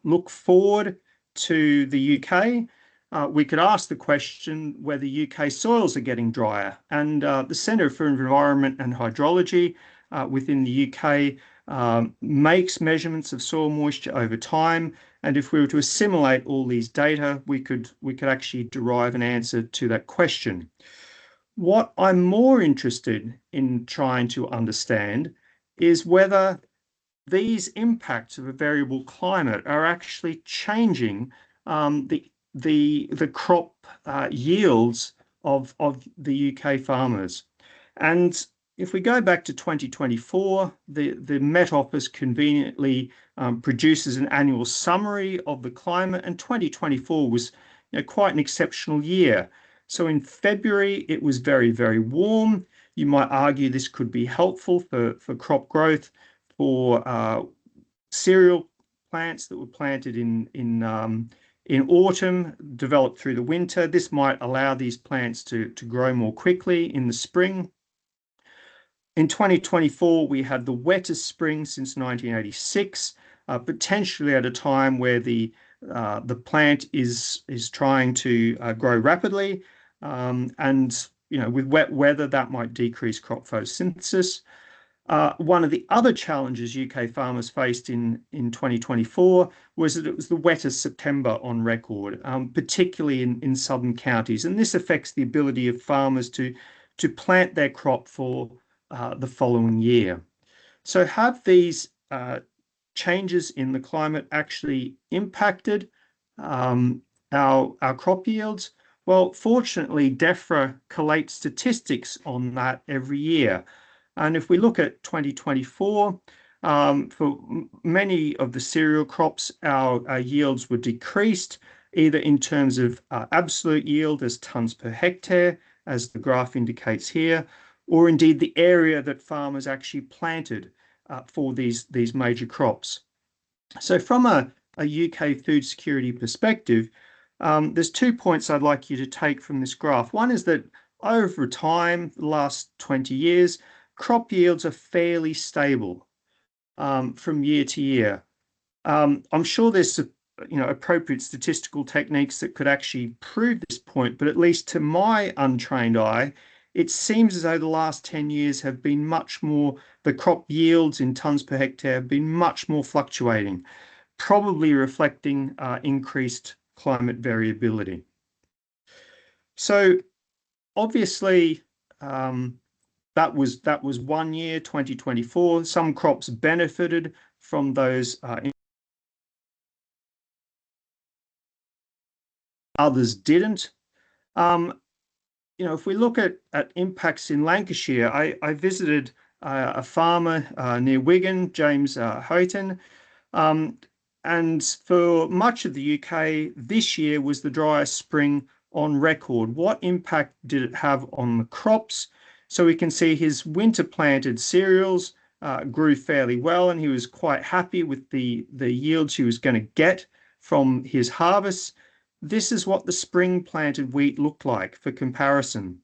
look forward to the UK, we could ask the question whether UK soils are getting drier. And the Centre for Environment and Hydrology within the UK makes measurements of soil moisture over time. And if we were to assimilate all these data, we could actually derive an answer to that question. What I'm more interested in trying to understand is whether these impacts of a variable climate are actually changing the crop yields of the UK farmers. And if we go back to 2024, the Met Office conveniently produces an annual summary of the climate, and 2024 was quite an exceptional year. So in February, it was very, very warm. You might argue this could be helpful for crop growth for cereal plants that were planted in in autumn, develop through the winter. This might allow these plants to grow more quickly in the spring. In 2024, we had the wettest spring since 1986, potentially at a time where the plant is trying to grow rapidly, and with wet weather that might decrease crop photosynthesis. One of the other challenges UK farmers faced in 2024 was that it was the wettest September on record, particularly in southern counties, and this affects the ability of farmers to plant their crop for the following year. So have these changes in the climate actually impacted our crop yields? Well, fortunately, DEFRA collates statistics on that every year. And if we look at 2024, for many of the cereal crops, our yields were decreased, either in terms of absolute yield as tonnes per hectare, as the graph indicates here, or indeed the area that farmers actually planted for these major crops. So from a UK food security perspective, there's 2 points I'd like you to take from this graph. One is that over time, the last 20 years, crop yields are fairly stable from year to year. I'm sure there's appropriate statistical techniques that could actually prove this point, but at least to my untrained eye, it seems as though the last 10 years have been much more, the crop yields in tonnes per hectare have been much more fluctuating, probably reflecting increased climate variability. So obviously, that was 1 year, 2024. Some crops benefited from those, others didn't. If we look at impacts in Lancashire, I visited a farmer near Wigan, James Houghton, and for much of the UK, this year was the driest spring on record. What impact did it have on the crops? So we can see his winter planted cereals grew fairly well, and he was quite happy with the yields he was going to get from his harvest. This is what the spring planted wheat looked like for comparison.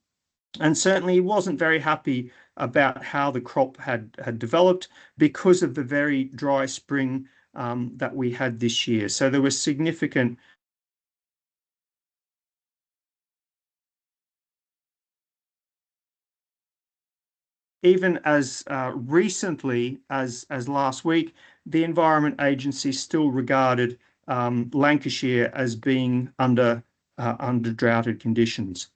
And certainly he wasn't very happy about how the crop had developed because of the very dry spring that we had this year. So there was significant even as recently as last week, the Environment Agency still regarded Lancashire as being under droughted conditions.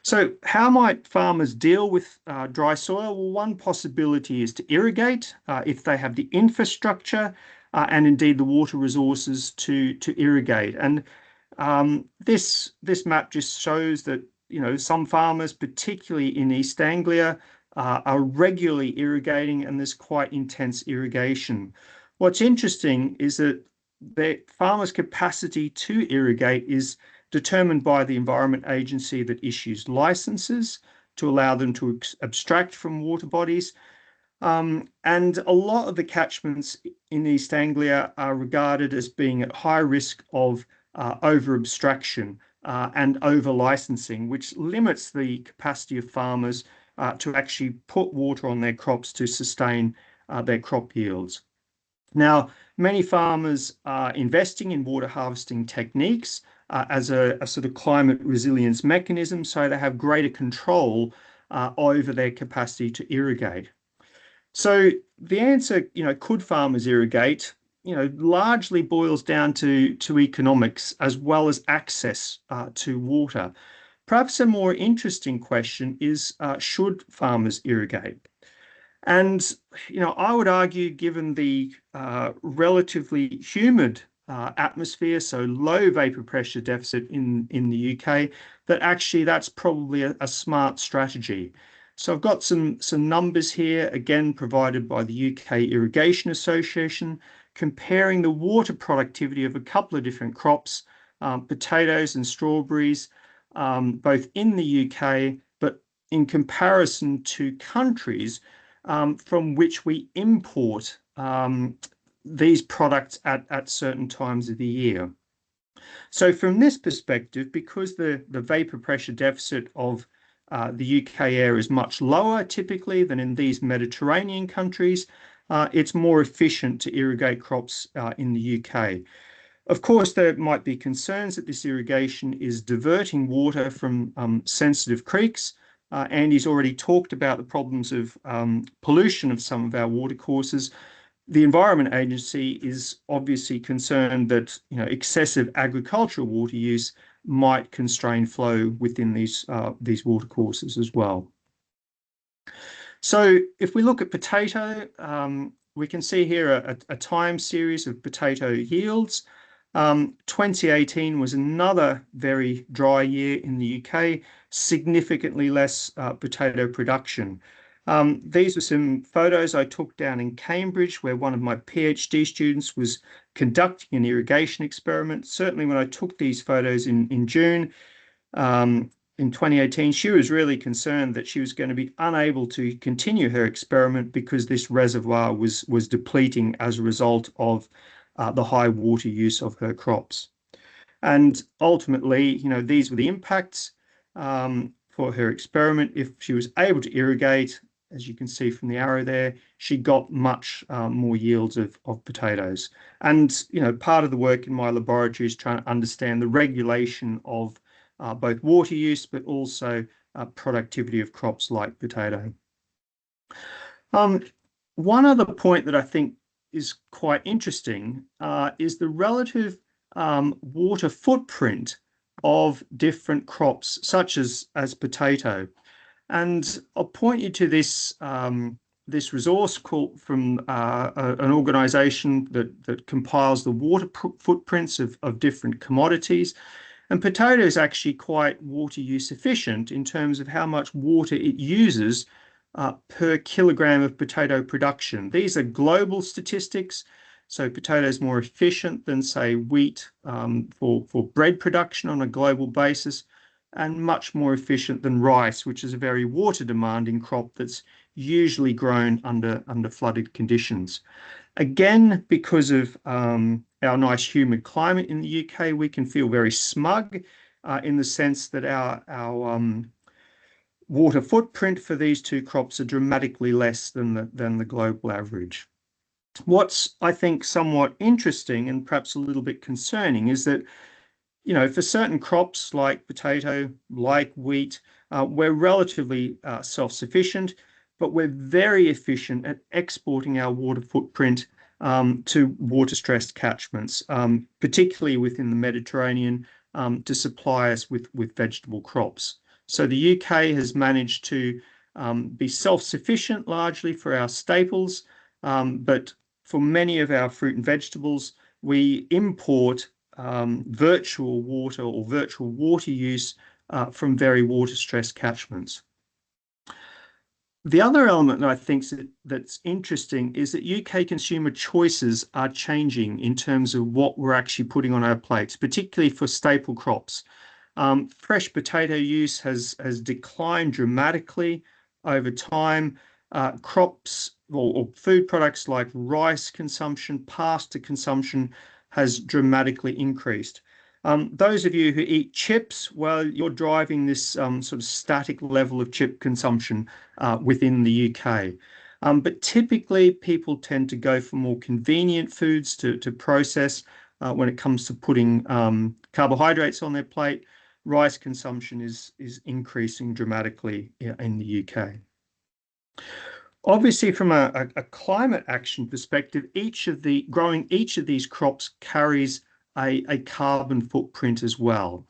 So how might farmers deal with dry soil? Well, one possibility is to irrigate if they have the infrastructure and indeed the water resources to irrigate. And this map just shows that some farmers, particularly in East Anglia, are regularly irrigating, and there's quite intense irrigation. What's interesting is that the farmers' capacity to irrigate is determined by the Environment Agency that issues licenses to allow them to abstract from water bodies. And a lot of the catchments in East Anglia are regarded as being at high risk of over-abstraction and over-licensing, which limits the capacity of farmers to actually put water on their crops to sustain their crop yields. Now, many farmers are investing in water harvesting techniques as a sort of climate resilience mechanism, so they have greater control over their capacity to irrigate. So the answer, could farmers irrigate, largely boils down to economics as well as access to water. Perhaps a more interesting question is, should farmers irrigate? And, I would argue, given the relatively humid atmosphere, so low vapor pressure deficit in the UK, that actually that's probably a smart strategy. So I've got some numbers here, again, provided by the UK Irrigation Association, comparing the water productivity of a couple of different crops, potatoes and strawberries, both in the UK, but in comparison to countries from which we import these products at certain times of the year. So from this perspective, because the vapor pressure deficit of the UK air is much lower typically than in these Mediterranean countries, it's more efficient to irrigate crops in the UK. Of course, there might be concerns that this irrigation is diverting water from sensitive creeks. Andy's already talked about the problems of pollution of some of our watercourses. The Environment Agency is obviously concerned that excessive agricultural water use might constrain flow within these watercourses as well. So if we look at potato, we can see here a time series of potato yields. 2018 was another very dry year in the UK, significantly less potato production. These were some photos I took down in Cambridge, where one of my PhD students was conducting an irrigation experiment. Certainly when I took these photos in June in 2018, she was really concerned that she was going to be unable to continue her experiment because this reservoir was depleting as a result of the high water use of her crops. And ultimately, these were the impacts for her experiment. If she was able to irrigate, as you can see from the arrow there, she got much more yields of potatoes. And, part of the work in my laboratory is trying to understand the regulation of both water use, but also productivity of crops like potato. One other point that I think is quite interesting is the relative water footprint of different crops, such as potato. And I'll point you to this this resource called from an organization that compiles the water footprints of different commodities. And potato is actually quite water use efficient in terms of how much water it uses per kilogram of potato production. These are global statistics. So potato is more efficient than, say, wheat for bread production on a global basis, and much more efficient than rice, which is a very water demanding crop that's usually grown under flooded conditions. Again, because of our nice humid climate in the UK, we can feel very smug in the sense that our water footprint for these two crops are dramatically less than the global average. What's, I think, somewhat interesting and perhaps a little bit concerning is that for certain crops like potato, like wheat, we're relatively self-sufficient, but we're very efficient at exporting our water footprint to water-stressed catchments, particularly within the Mediterranean, to supply us with vegetable crops. So the UK has managed to be self-sufficient largely for our staples, but for many of our fruit and vegetables, we import virtual water or virtual water use from very water-stressed catchments. The other element that I think that's interesting is that UK consumer choices are changing in terms of what we're actually putting on our plates, particularly for staple crops. Fresh potato use has declined dramatically over time. Crops or food products like rice consumption, pasta consumption has dramatically increased. Those of you who eat chips, well, you're driving this sort of static level of chip consumption within the UK. But typically people tend to go for more convenient foods to process when it comes to putting carbohydrates on their plate. Rice consumption is increasing dramatically in the UK. Obviously, from a climate action perspective, growing each of these crops carries a carbon footprint as well.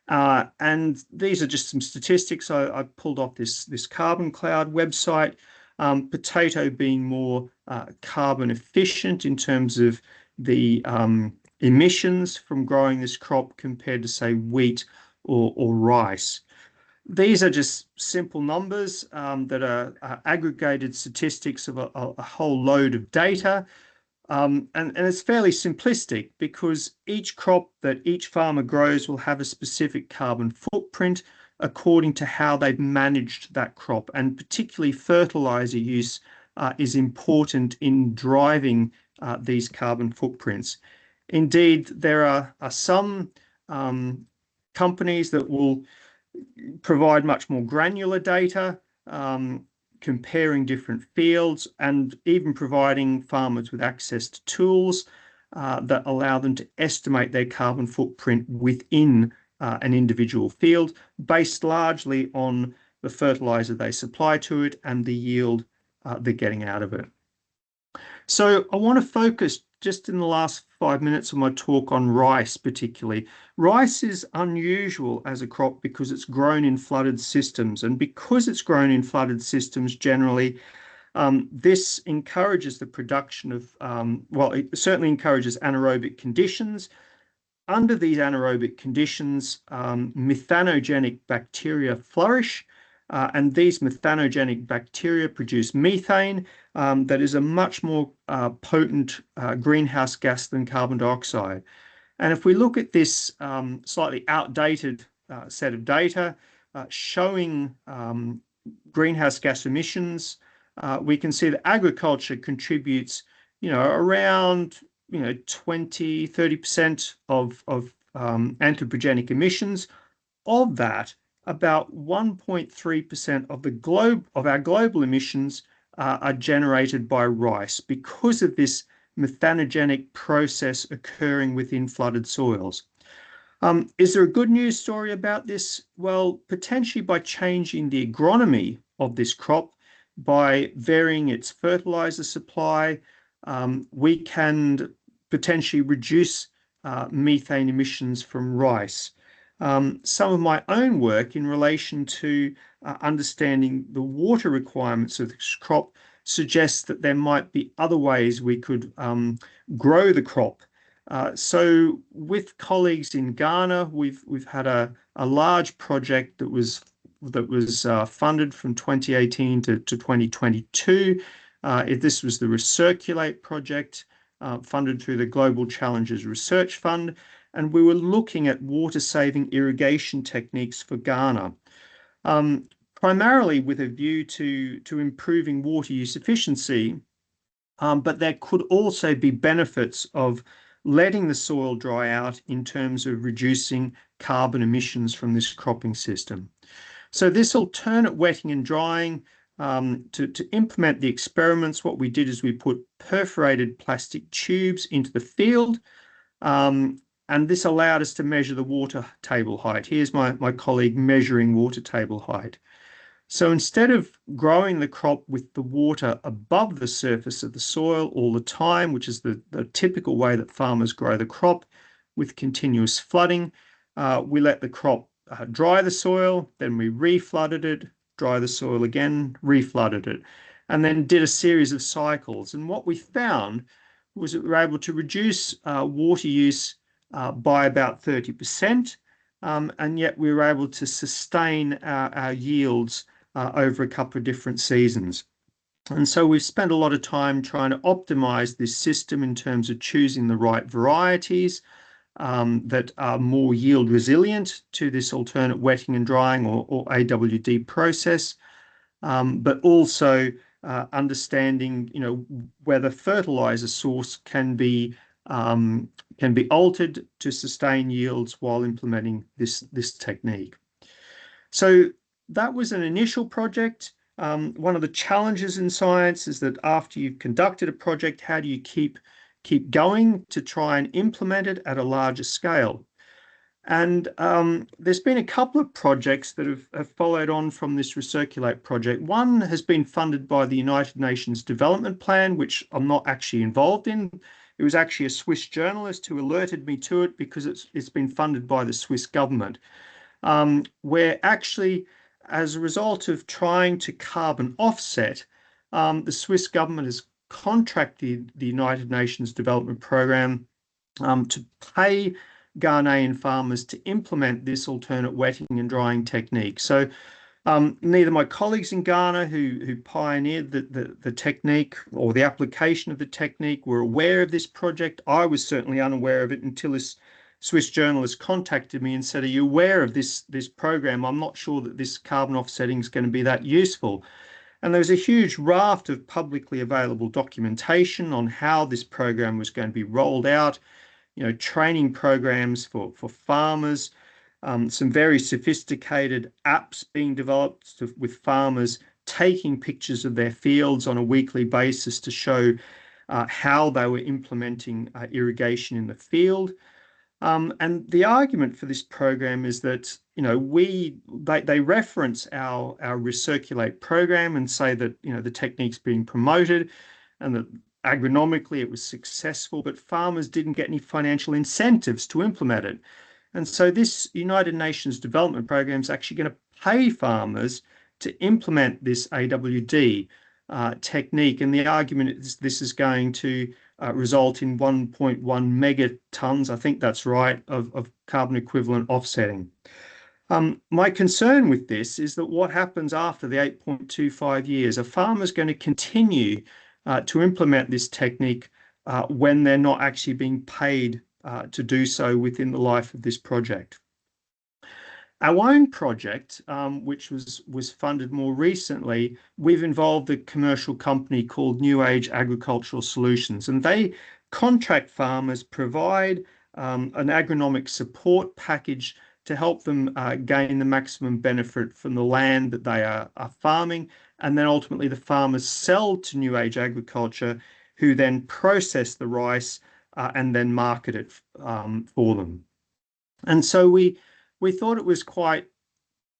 And these are just some statistics I pulled off this Carbon Cloud website. Potato being more carbon efficient in terms of the emissions from growing this crop compared to, say, wheat or rice. These are just simple numbers that are aggregated statistics of a whole load of data. And it's fairly simplistic because each crop that each farmer grows will have a specific carbon footprint according to how they've managed that crop. And particularly fertilizer use is important in driving these carbon footprints. Indeed, there are some companies that will provide much more granular data, comparing different fields, and even providing farmers with access to tools that allow them to estimate their carbon footprint within an individual field, based largely on the fertilizer they supply to it and the yield they're getting out of it. So I want to focus just in the last 5 minutes of my talk on rice particularly. Rice is unusual as a crop because it's grown in flooded systems, and because it's grown in flooded systems generally, this encourages the production of, well, it certainly encourages anaerobic conditions. Under these anaerobic conditions, methanogenic bacteria flourish, and these methanogenic bacteria produce methane that is a much more potent greenhouse gas than carbon dioxide. And if we look at this slightly outdated set of data showing greenhouse gas emissions, we can see that agriculture contributes, around 20–30% of anthropogenic emissions. Of that, about 1.3% of our global emissions are generated by rice because of this methanogenic process occurring within flooded soils. Is there a good news story about this? Well, potentially by changing the agronomy of this crop, by varying its fertilizer supply, we can potentially reduce methane emissions from rice. Some of my own work in relation to understanding the water requirements of this crop suggests that there might be other ways we could grow the crop. So with colleagues in Ghana, we've had a large project that was funded from 2018 to 2022. This was the Recirculate project, funded through the Global Challenges Research Fund, and we were looking at water-saving irrigation techniques for Ghana, primarily with a view to improving water use efficiency, but there could also be benefits of letting the soil dry out in terms of reducing carbon emissions from this cropping system. So this alternate wetting and drying, to implement the experiments, what we did is we put perforated plastic tubes into the field, and this allowed us to measure the water table height. Here's my colleague measuring water table height. So instead of growing the crop with the water above the surface of the soil all the time, which is the typical way that farmers grow the crop with continuous flooding, we let the crop dry the soil, then we reflooded it, dry the soil again, reflooded it, and then did a series of cycles. And what we found was that we were able to reduce water use by about 30%, and yet we were able to sustain our yields over a couple of different seasons. And so we've spent a lot of time trying to optimize this system in terms of choosing the right varieties that are more yield resilient to this alternate wetting and drying or AWD process, but also understanding, whether fertilizer source can be altered to sustain yields while implementing this technique. So that was an initial project. One of the challenges in science is that after you've conducted a project, how do you keep going to try and implement it at a larger scale? And there's been a couple of projects that have followed on from this Recirculate project. One has been funded by the United Nations Development Plan, which I'm not actually involved in. It was actually a Swiss journalist who alerted me to it because it's been funded by the Swiss government, where actually, as a result of trying to carbon offset, the Swiss government has contracted the United Nations Development Programme to pay Ghanaian farmers to implement this alternate wetting and drying technique. So neither my colleagues in Ghana who pioneered the technique or the application of the technique were aware of this project. I was certainly unaware of it until this Swiss journalist contacted me and said, "Are you aware of this program? I'm not sure that this carbon offsetting is going to be that useful." And there was a huge raft of publicly available documentation on how this program was going to be rolled out. training programs for farmers, some very sophisticated apps being developed with farmers taking pictures of their fields on a weekly basis to show how they were implementing irrigation in the field. And the argument for this program is that they reference our Recirculate program and say that the technique's being promoted and that agronomically it was successful, but farmers didn't get any financial incentives to implement it. And so this United Nations Development Program is actually going to pay farmers to implement this AWD technique. And the argument is this is going to result in 1.1 megatons, I think that's right, of carbon equivalent offsetting. My concern with this is that what happens after the 8.25 years? Are farmers going to continue to implement this technique when they're not actually being paid to do so within the life of this project? Our own project, which was funded more recently, we've involved a commercial company called New Age Agricultural Solutions, and they contract farmers, provide an agronomic support package to help them gain the maximum benefit from the land that they are farming, and then ultimately the farmers sell to New Age Agriculture, who then process the rice and then market it for them. And so we thought it was quite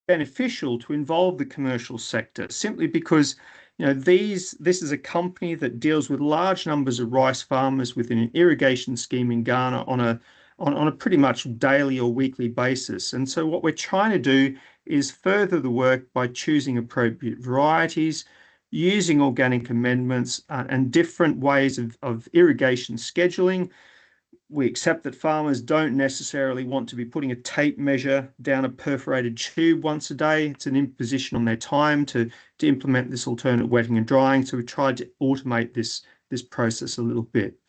beneficial to involve the commercial sector, simply because this is a company that deals with large numbers of rice farmers within an irrigation scheme in Ghana on a pretty much daily or weekly basis. And so what we're trying to do is further the work by choosing appropriate varieties, using organic amendments and different ways of irrigation scheduling. We accept that farmers don't necessarily want to be putting a tape measure down a perforated tube once a day. It's an imposition on their time to implement this alternate wetting and drying. So we tried to automate this process a little bit.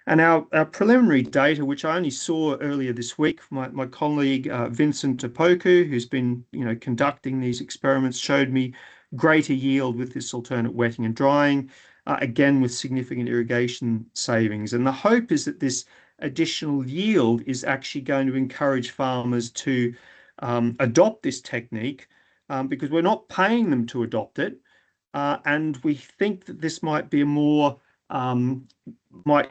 And our preliminary data, which I only saw earlier this week, my colleague Vincent Topoku, who's been conducting these experiments, showed me greater yield with this alternate wetting and drying, again with significant irrigation savings. And the hope is that this additional yield is actually going to encourage farmers to adopt this technique because we're not paying them to adopt it. And we think that this might be might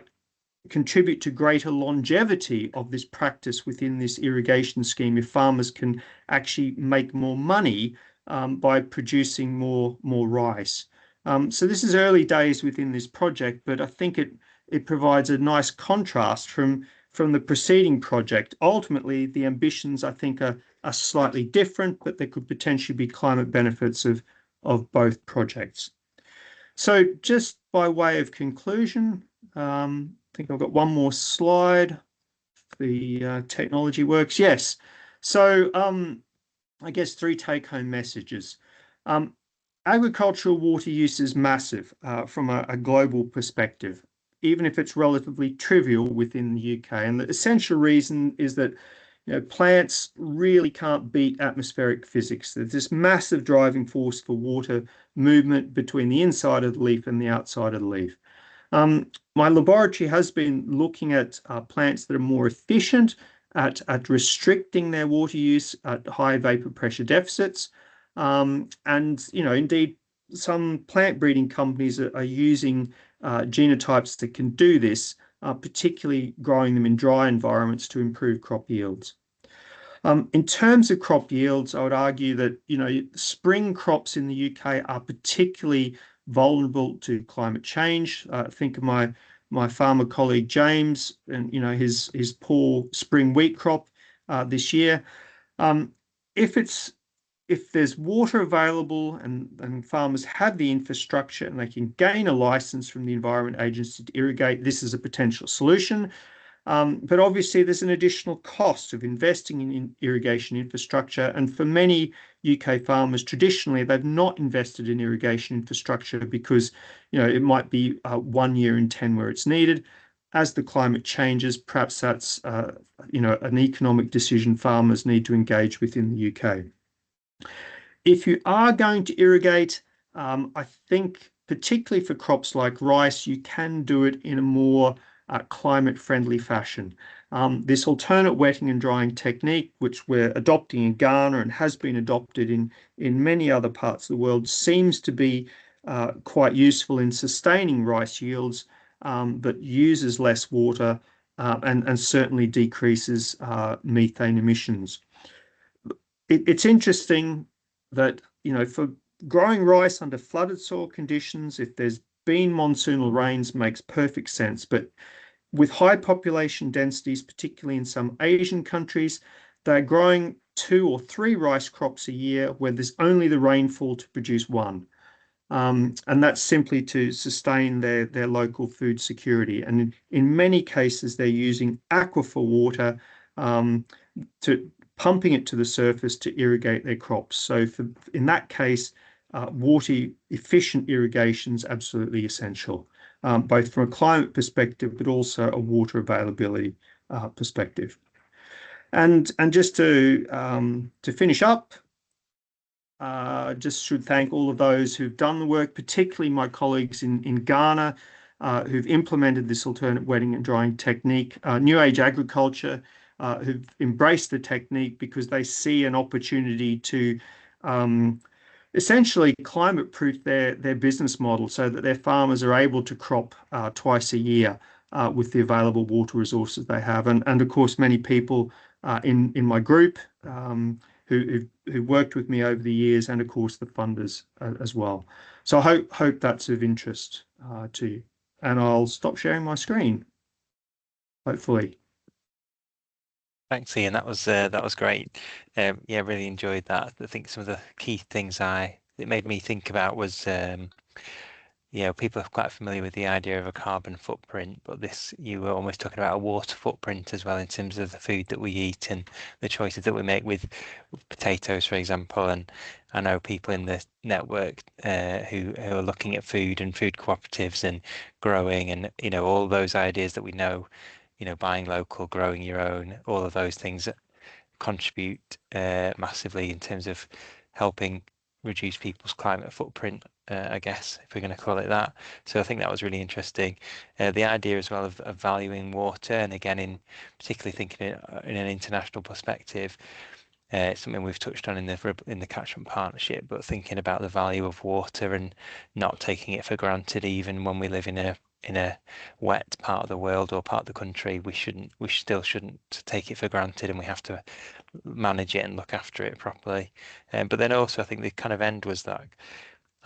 contribute to greater longevity of this practice within this irrigation scheme if farmers can actually make more money by producing more rice. So this is early days within this project, but I think it provides a nice contrast from the preceding project. Ultimately, the ambitions, I think, are slightly different, but there could potentially be climate benefits of both projects. So just by way of conclusion, I think I've got one more slide. The technology works. Yes. So I guess 3 take-home messages. Agricultural water use is massive from a global perspective, even if it's relatively trivial within the UK. And the essential reason is that plants really can't beat atmospheric physics. There's this massive driving force for water movement between the inside of the leaf and the outside of the leaf. My laboratory has been looking at plants that are more efficient at restricting their water use at high vapor pressure deficits. And indeed, some plant breeding companies are using genotypes that can do this, particularly growing them in dry environments to improve crop yields. In terms of crop yields, I would argue that spring crops in the UK are particularly vulnerable to climate change. Think of my farmer colleague James and his poor spring wheat crop this year. If there's water available and farmers have the infrastructure and they can gain a license from the Environment Agency to irrigate, this is a potential solution. But obviously there's an additional cost of investing in irrigation infrastructure. And for many UK farmers, traditionally, they've not invested in irrigation infrastructure because, it might be 1 year in 10 where it's needed. As the climate changes, perhaps that's, an economic decision farmers need to engage with in the UK. If you are going to irrigate, I think particularly for crops like rice, you can do it in a more climate-friendly fashion. This alternate wetting and drying technique, which we're adopting in Ghana and has been adopted in many other parts of the world, seems to be quite useful in sustaining rice yields, but uses less water and certainly decreases methane emissions. It's interesting that, for growing rice under flooded soil conditions, if there's been monsoonal rains, makes perfect sense. But with high population densities, particularly in some Asian countries, they're growing 2 or 3 rice crops a year where there's only the rainfall to produce one. And that's simply to sustain their local food security. And in many cases, they're using aquifer water to pumping it to the surface to irrigate their crops. So in that case, water efficient irrigation is absolutely essential, both from a climate perspective, but also a water availability perspective. And just to finish up, just should thank all of those who've done the work, particularly my colleagues in Ghana, who've implemented this alternate wetting and drying technique, New Age Agriculture, who've embraced the technique because they see an opportunity to essentially climate-proof their business model so that their farmers are able to crop twice a year with the available water resources they have. And of course, many people in my group who worked with me over the years, and of course the funders as well. So I hope that's of interest to you. And I'll stop sharing my screen, hopefully. Thanks, Ian. That was great. Yeah, really enjoyed that. I think some of the key things it made me think about was people are quite familiar with the idea of a carbon footprint, but you were almost talking about a water footprint as well in terms of the food that we eat and the choices that we make with potatoes, for example. And I know people in the network who are looking at food and food cooperatives and growing and all those ideas that we know, buying local, growing your own, all of those things contribute massively in terms of helping reduce people's climate footprint, I guess, if we're going to call it that. So I think that was really interesting. The idea as well of valuing water, and again, particularly thinking in an international perspective, it's something we've touched on in the Catchment Partnership, but thinking about the value of water and not taking it for granted, even when we live in a wet part of the world or part of the country, we still shouldn't take it for granted, and we have to manage it and look after it properly. But then also I think the kind of end was that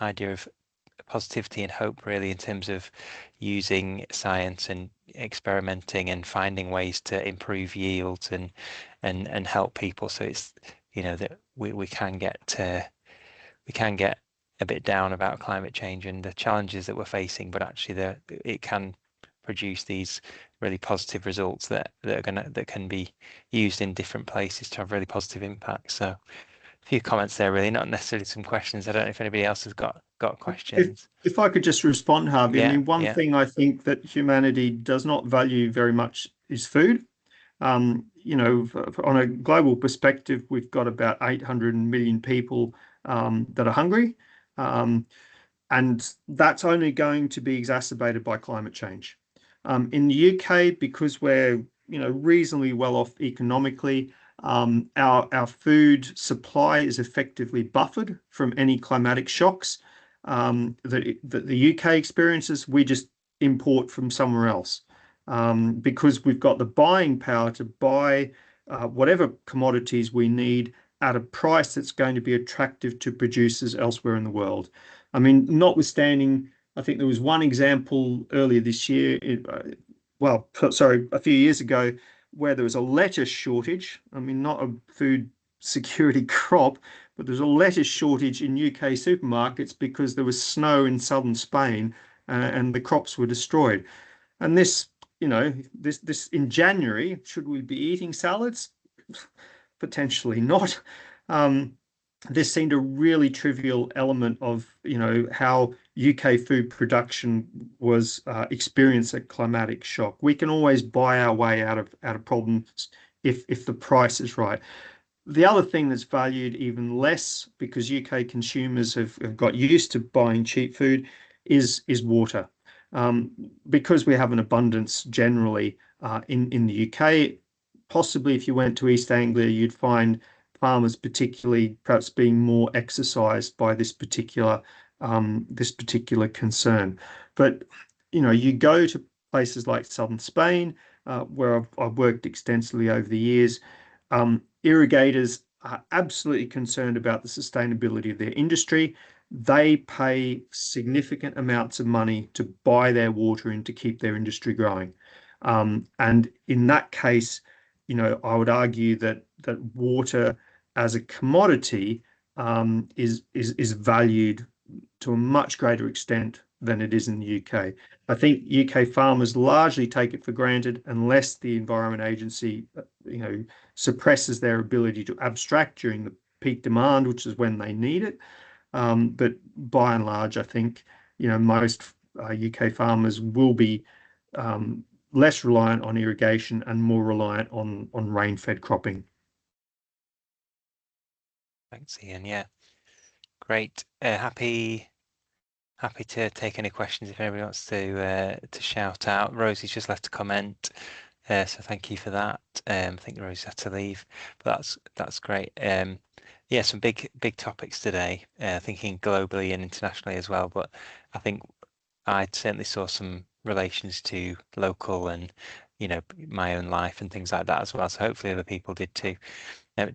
idea of positivity and hope, really, in terms of using science and experimenting and finding ways to improve yields and help people. So it's that we can get a bit down about climate change and the challenges that we're facing, but actually it can produce these really positive results that can be used in different places to have really positive impacts. So a few comments there, really, not necessarily some questions. I don't know if anybody else has got questions. If I could just respond, Harvey. Yeah, I mean, one thing I think that humanity does not value very much is food. On a global perspective, we've got about 800 million people that are hungry. And that's only going to be exacerbated by climate change. In the UK, because we're reasonably well off economically, our food supply is effectively buffered from any climatic shocks that the UK experiences. We just import from somewhere else because we've got the buying power to buy whatever commodities we need at a price that's going to be attractive to producers elsewhere in the world. I mean, notwithstanding, I think there was one example earlier this year, a few years ago, where there was a lettuce shortage. I mean, not a food security crop, but there's a lettuce shortage in UK supermarkets because there was snow in southern Spain and the crops were destroyed. And this in January, should we be eating salads? Potentially not. This seemed a really trivial element of how UK food production was experiencing a climatic shock. We can always buy our way out of problems if the price is right. The other thing that's valued even less, because UK consumers have got used to buying cheap food, is water. because we have an abundance generally in the UK. Possibly if you went to East Anglia, you'd find farmers particularly perhaps being more exercised by this particular concern. But you go to places like southern Spain, where I've worked extensively over the years. Irrigators are absolutely concerned about the sustainability of their industry. They pay significant amounts of money to buy their water and to keep their industry growing. And in that case, I would argue that water as a commodity is valued to a much greater extent than it is in the UK. I think UK farmers largely take it for granted unless the Environment Agency, suppresses their ability to abstract during the peak demand, which is when they need it. But by and large, I think most UK farmers will be less reliant on irrigation and more reliant on rain-fed cropping. Thanks, Ian. Yeah, great. Happy to take any questions if anybody wants to shout out. Rosie's just left a comment, so thank you for that. I think Rosie's had to leave, but that's great. Yeah, some big topics today, thinking globally and internationally as well. But I think I certainly saw some relations to local and my own life and things like that as well. So hopefully other people did too.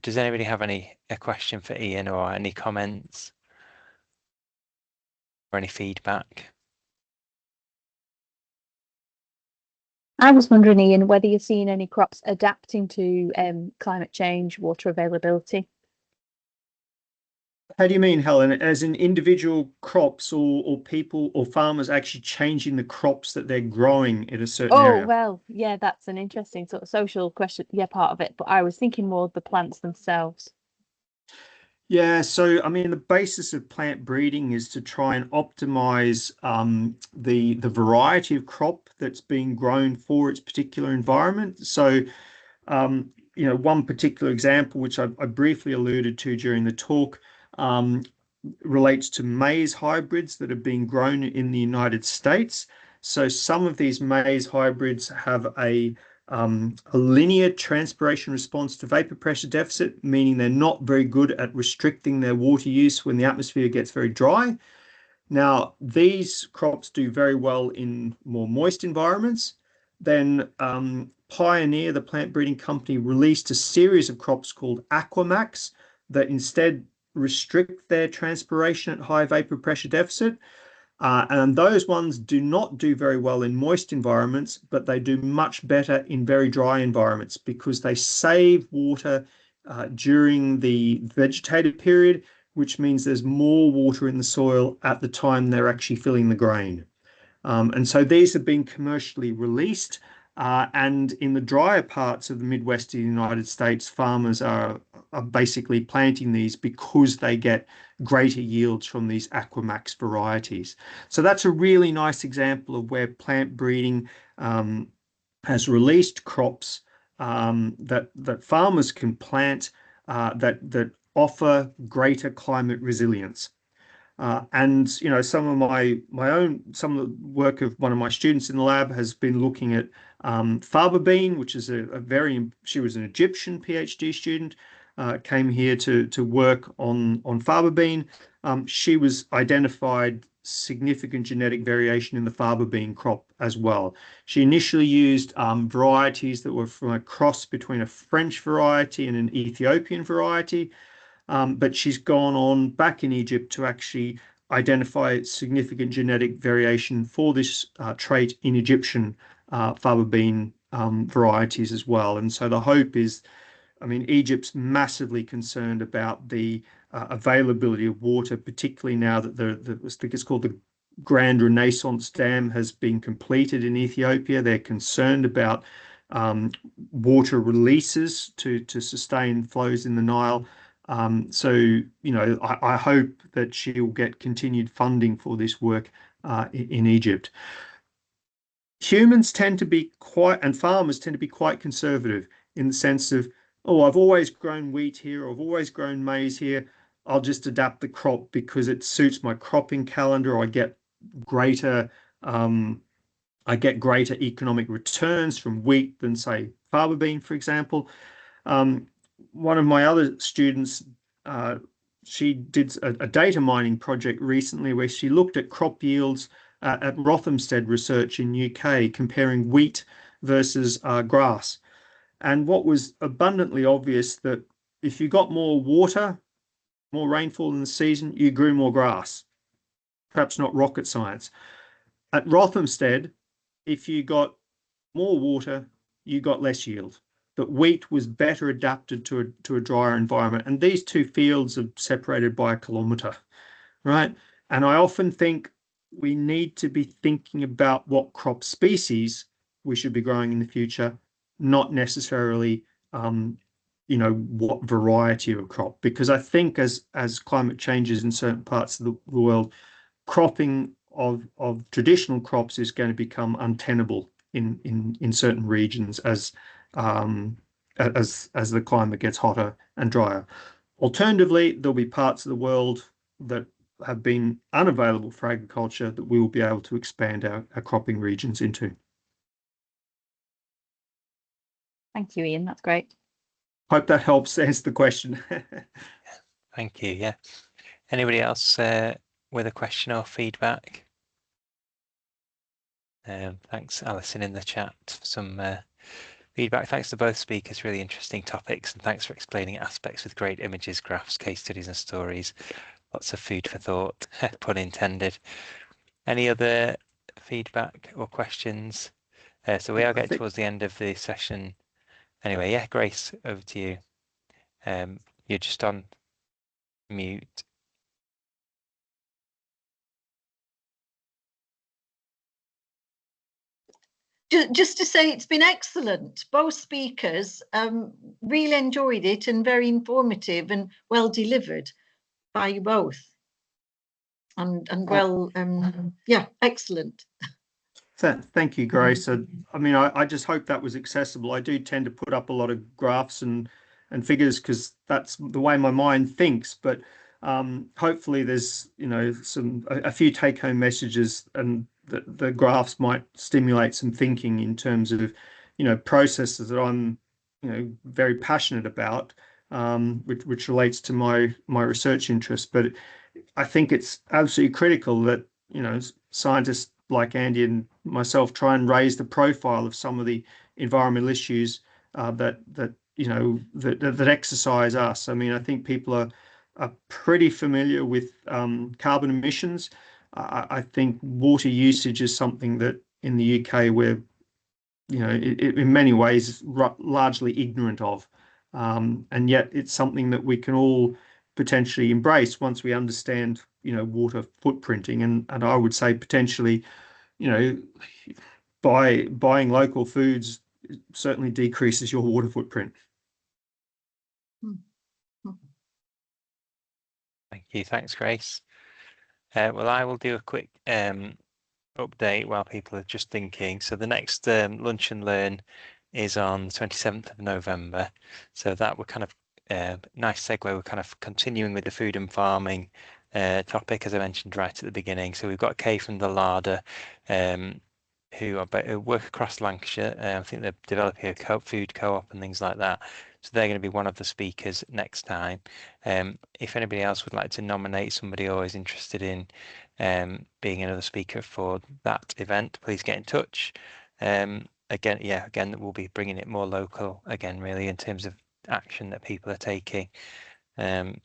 Does anybody have a question for Ian or any comments or any feedback? I was wondering, Ian, whether you're seeing any crops adapting to climate change, water availability. How do you mean, Helen? As in individual crops or people or farmers actually changing the crops that they're growing in a certain area? Oh, well, yeah, that's an interesting sort of social question. Yeah, part of it. But I was thinking more of the plants themselves. Yeah, so I mean, the basis of plant breeding is to try and optimize the variety of crop that's being grown for its particular environment. So, one particular example, which I briefly alluded to during the talk, relates to maize hybrids that are being grown in the United States. So some of these maize hybrids have a linear transpiration response to vapor pressure deficit, meaning they're not very good at restricting their water use when the atmosphere gets very dry. Now, these crops do very well in more moist environments. Then Pioneer, the plant breeding company, released a series of crops called Aquamax that instead restrict their transpiration at high vapor pressure deficit. And those ones do not do very well in moist environments, but they do much better in very dry environments because they save water during the vegetative period, which means there's more water in the soil at the time they're actually filling the grain. And so these have been commercially released. And in the drier parts of the Midwest of the United States, farmers are basically planting these because they get greater yields from these Aquamax varieties. So that's a really nice example of where plant breeding has released crops that farmers can plant that offer greater climate resilience. And some of the work of one of my students in the lab has been looking at faba bean, which is she was an Egyptian PhD student, came here to work on faba bean. She was identified significant genetic variation in the faba bean crop as well. She initially used varieties that were from a cross between a French variety and an Ethiopian variety. But she's gone on back in Egypt to actually identify significant genetic variation for this trait in Egyptian faba bean varieties as well. And so the hope is, I mean, Egypt's massively concerned about the availability of water, particularly now that I think it's called the Grand Renaissance Dam has been completed in Ethiopia. They're concerned about water releases to sustain flows in the Nile. So, I hope that she'll get continued funding for this work in Egypt. Humans tend to be and farmers tend to be quite conservative in the sense of, oh, I've always grown wheat here, or I've always grown maize here. I'll just adapt the crop because it suits my cropping calendar, or I get greater I get greater economic returns from wheat than, say, faba bean, for example. One of my other students, she did a data mining project recently where she looked at crop yields at Rothamsted Research in UK, comparing wheat versus grass. And what was abundantly obvious, that if you got more water, more rainfall in the season, you grew more grass. Perhaps not rocket science. At Rothamsted, if you got more water, you got less yield. That wheat was better adapted to a drier environment. And these two fields are separated by a kilometre, right? And I often think we need to be thinking about what crop species we should be growing in the future, not necessarily, what variety of crop. Because I think as climate changes in certain parts of the world, cropping of traditional crops is going to become untenable in certain regions as the climate gets hotter and drier. Alternatively, there'll be parts of the world that have been unavailable for agriculture that we will be able to expand our cropping regions into. Thank you, Ian. That's great. Hope that helps answer the question. Thank you. Yeah. Anybody else with a question or feedback? Thanks, Alison, in the chat for some feedback. Thanks to both speakers, really interesting topics, and thanks for explaining aspects with great images, graphs, case studies and stories. Lots of food for thought, pun intended. Any other feedback or questions? So we are getting towards the end of the session. Anyway, yeah, Grace, over to you. You're just on mute. Just to say it's been excellent. Both speakers really enjoyed it, and very informative and well delivered by you both. And well, yeah, excellent. Thank you, Grace. I mean, I just hope that was accessible. I do tend to put up a lot of graphs and figures because that's the way my mind thinks. But hopefully, there's a few take-home messages, and the graphs might stimulate some thinking in terms of processes that I'm very passionate about, which relates to my research interest. But I think it's absolutely critical that scientists like Andy and myself try and raise the profile of some of the environmental issues that exercise us. I mean, I think people are pretty familiar with carbon emissions. I think water usage is something that in the UK we're in many ways largely ignorant of, and yet it's something that we can all potentially embrace once we understand water footprinting, and I would say potentially by buying local foods certainly decreases your water footprint. Thank you. Thanks, Grace. Well, I will do a quick update while people are just thinking. So the next Lunch and Learn is on the 27th of November. So that we're kind of nice segue. We're kind of continuing with the food and farming topic, as I mentioned right at the beginning. So we've got Kay from the Larder, who work across Lancashire. I think they're developing a food co-op and things like that. So they're going to be one of the speakers next time. If anybody else would like to nominate somebody or is interested in being another speaker for that event, please get in touch. Again, we'll be bringing it more local again, really, in terms of action that people are taking. And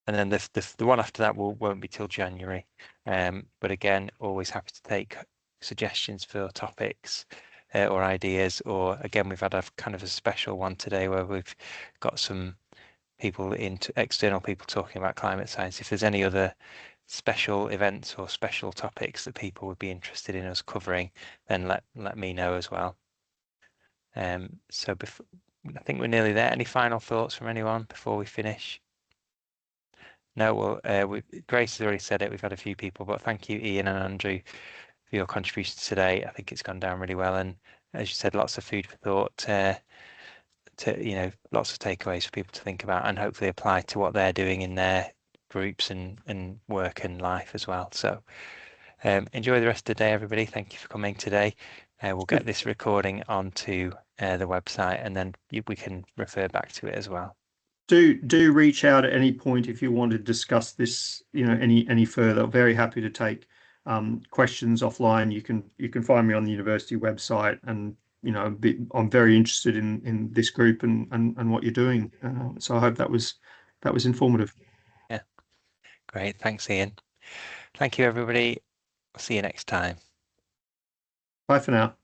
then the one after that won't be till January. But again, always happy to take suggestions for topics or ideas. Or again, we've had a kind of a special one today where we've got some people external people talking about climate science. If there's any other special events or special topics that people would be interested in us covering, then let me know as well. So I think we're nearly there. Any final thoughts from anyone before we finish? No, well, Grace has already said it. We've had a few people, but thank you, Ian and Andrew, for your contributions today. I think it's gone down really well, and as you said, lots of food for thought. Lots of takeaways for people to think about and hopefully apply to what they're doing in their groups and work and life as well. So Enjoy the rest of the day, everybody. Thank you for coming today. We'll get Good. this recording onto the website, and then we can refer back to it as well. Do reach out at any point if you want to discuss this, any further. Very happy to take questions offline. You can find me on the university website, and I'm very interested in this group and what you're doing. So I hope that was informative. Yeah, great. Thanks, Ian. Thank you, everybody. See you next time. Bye for now.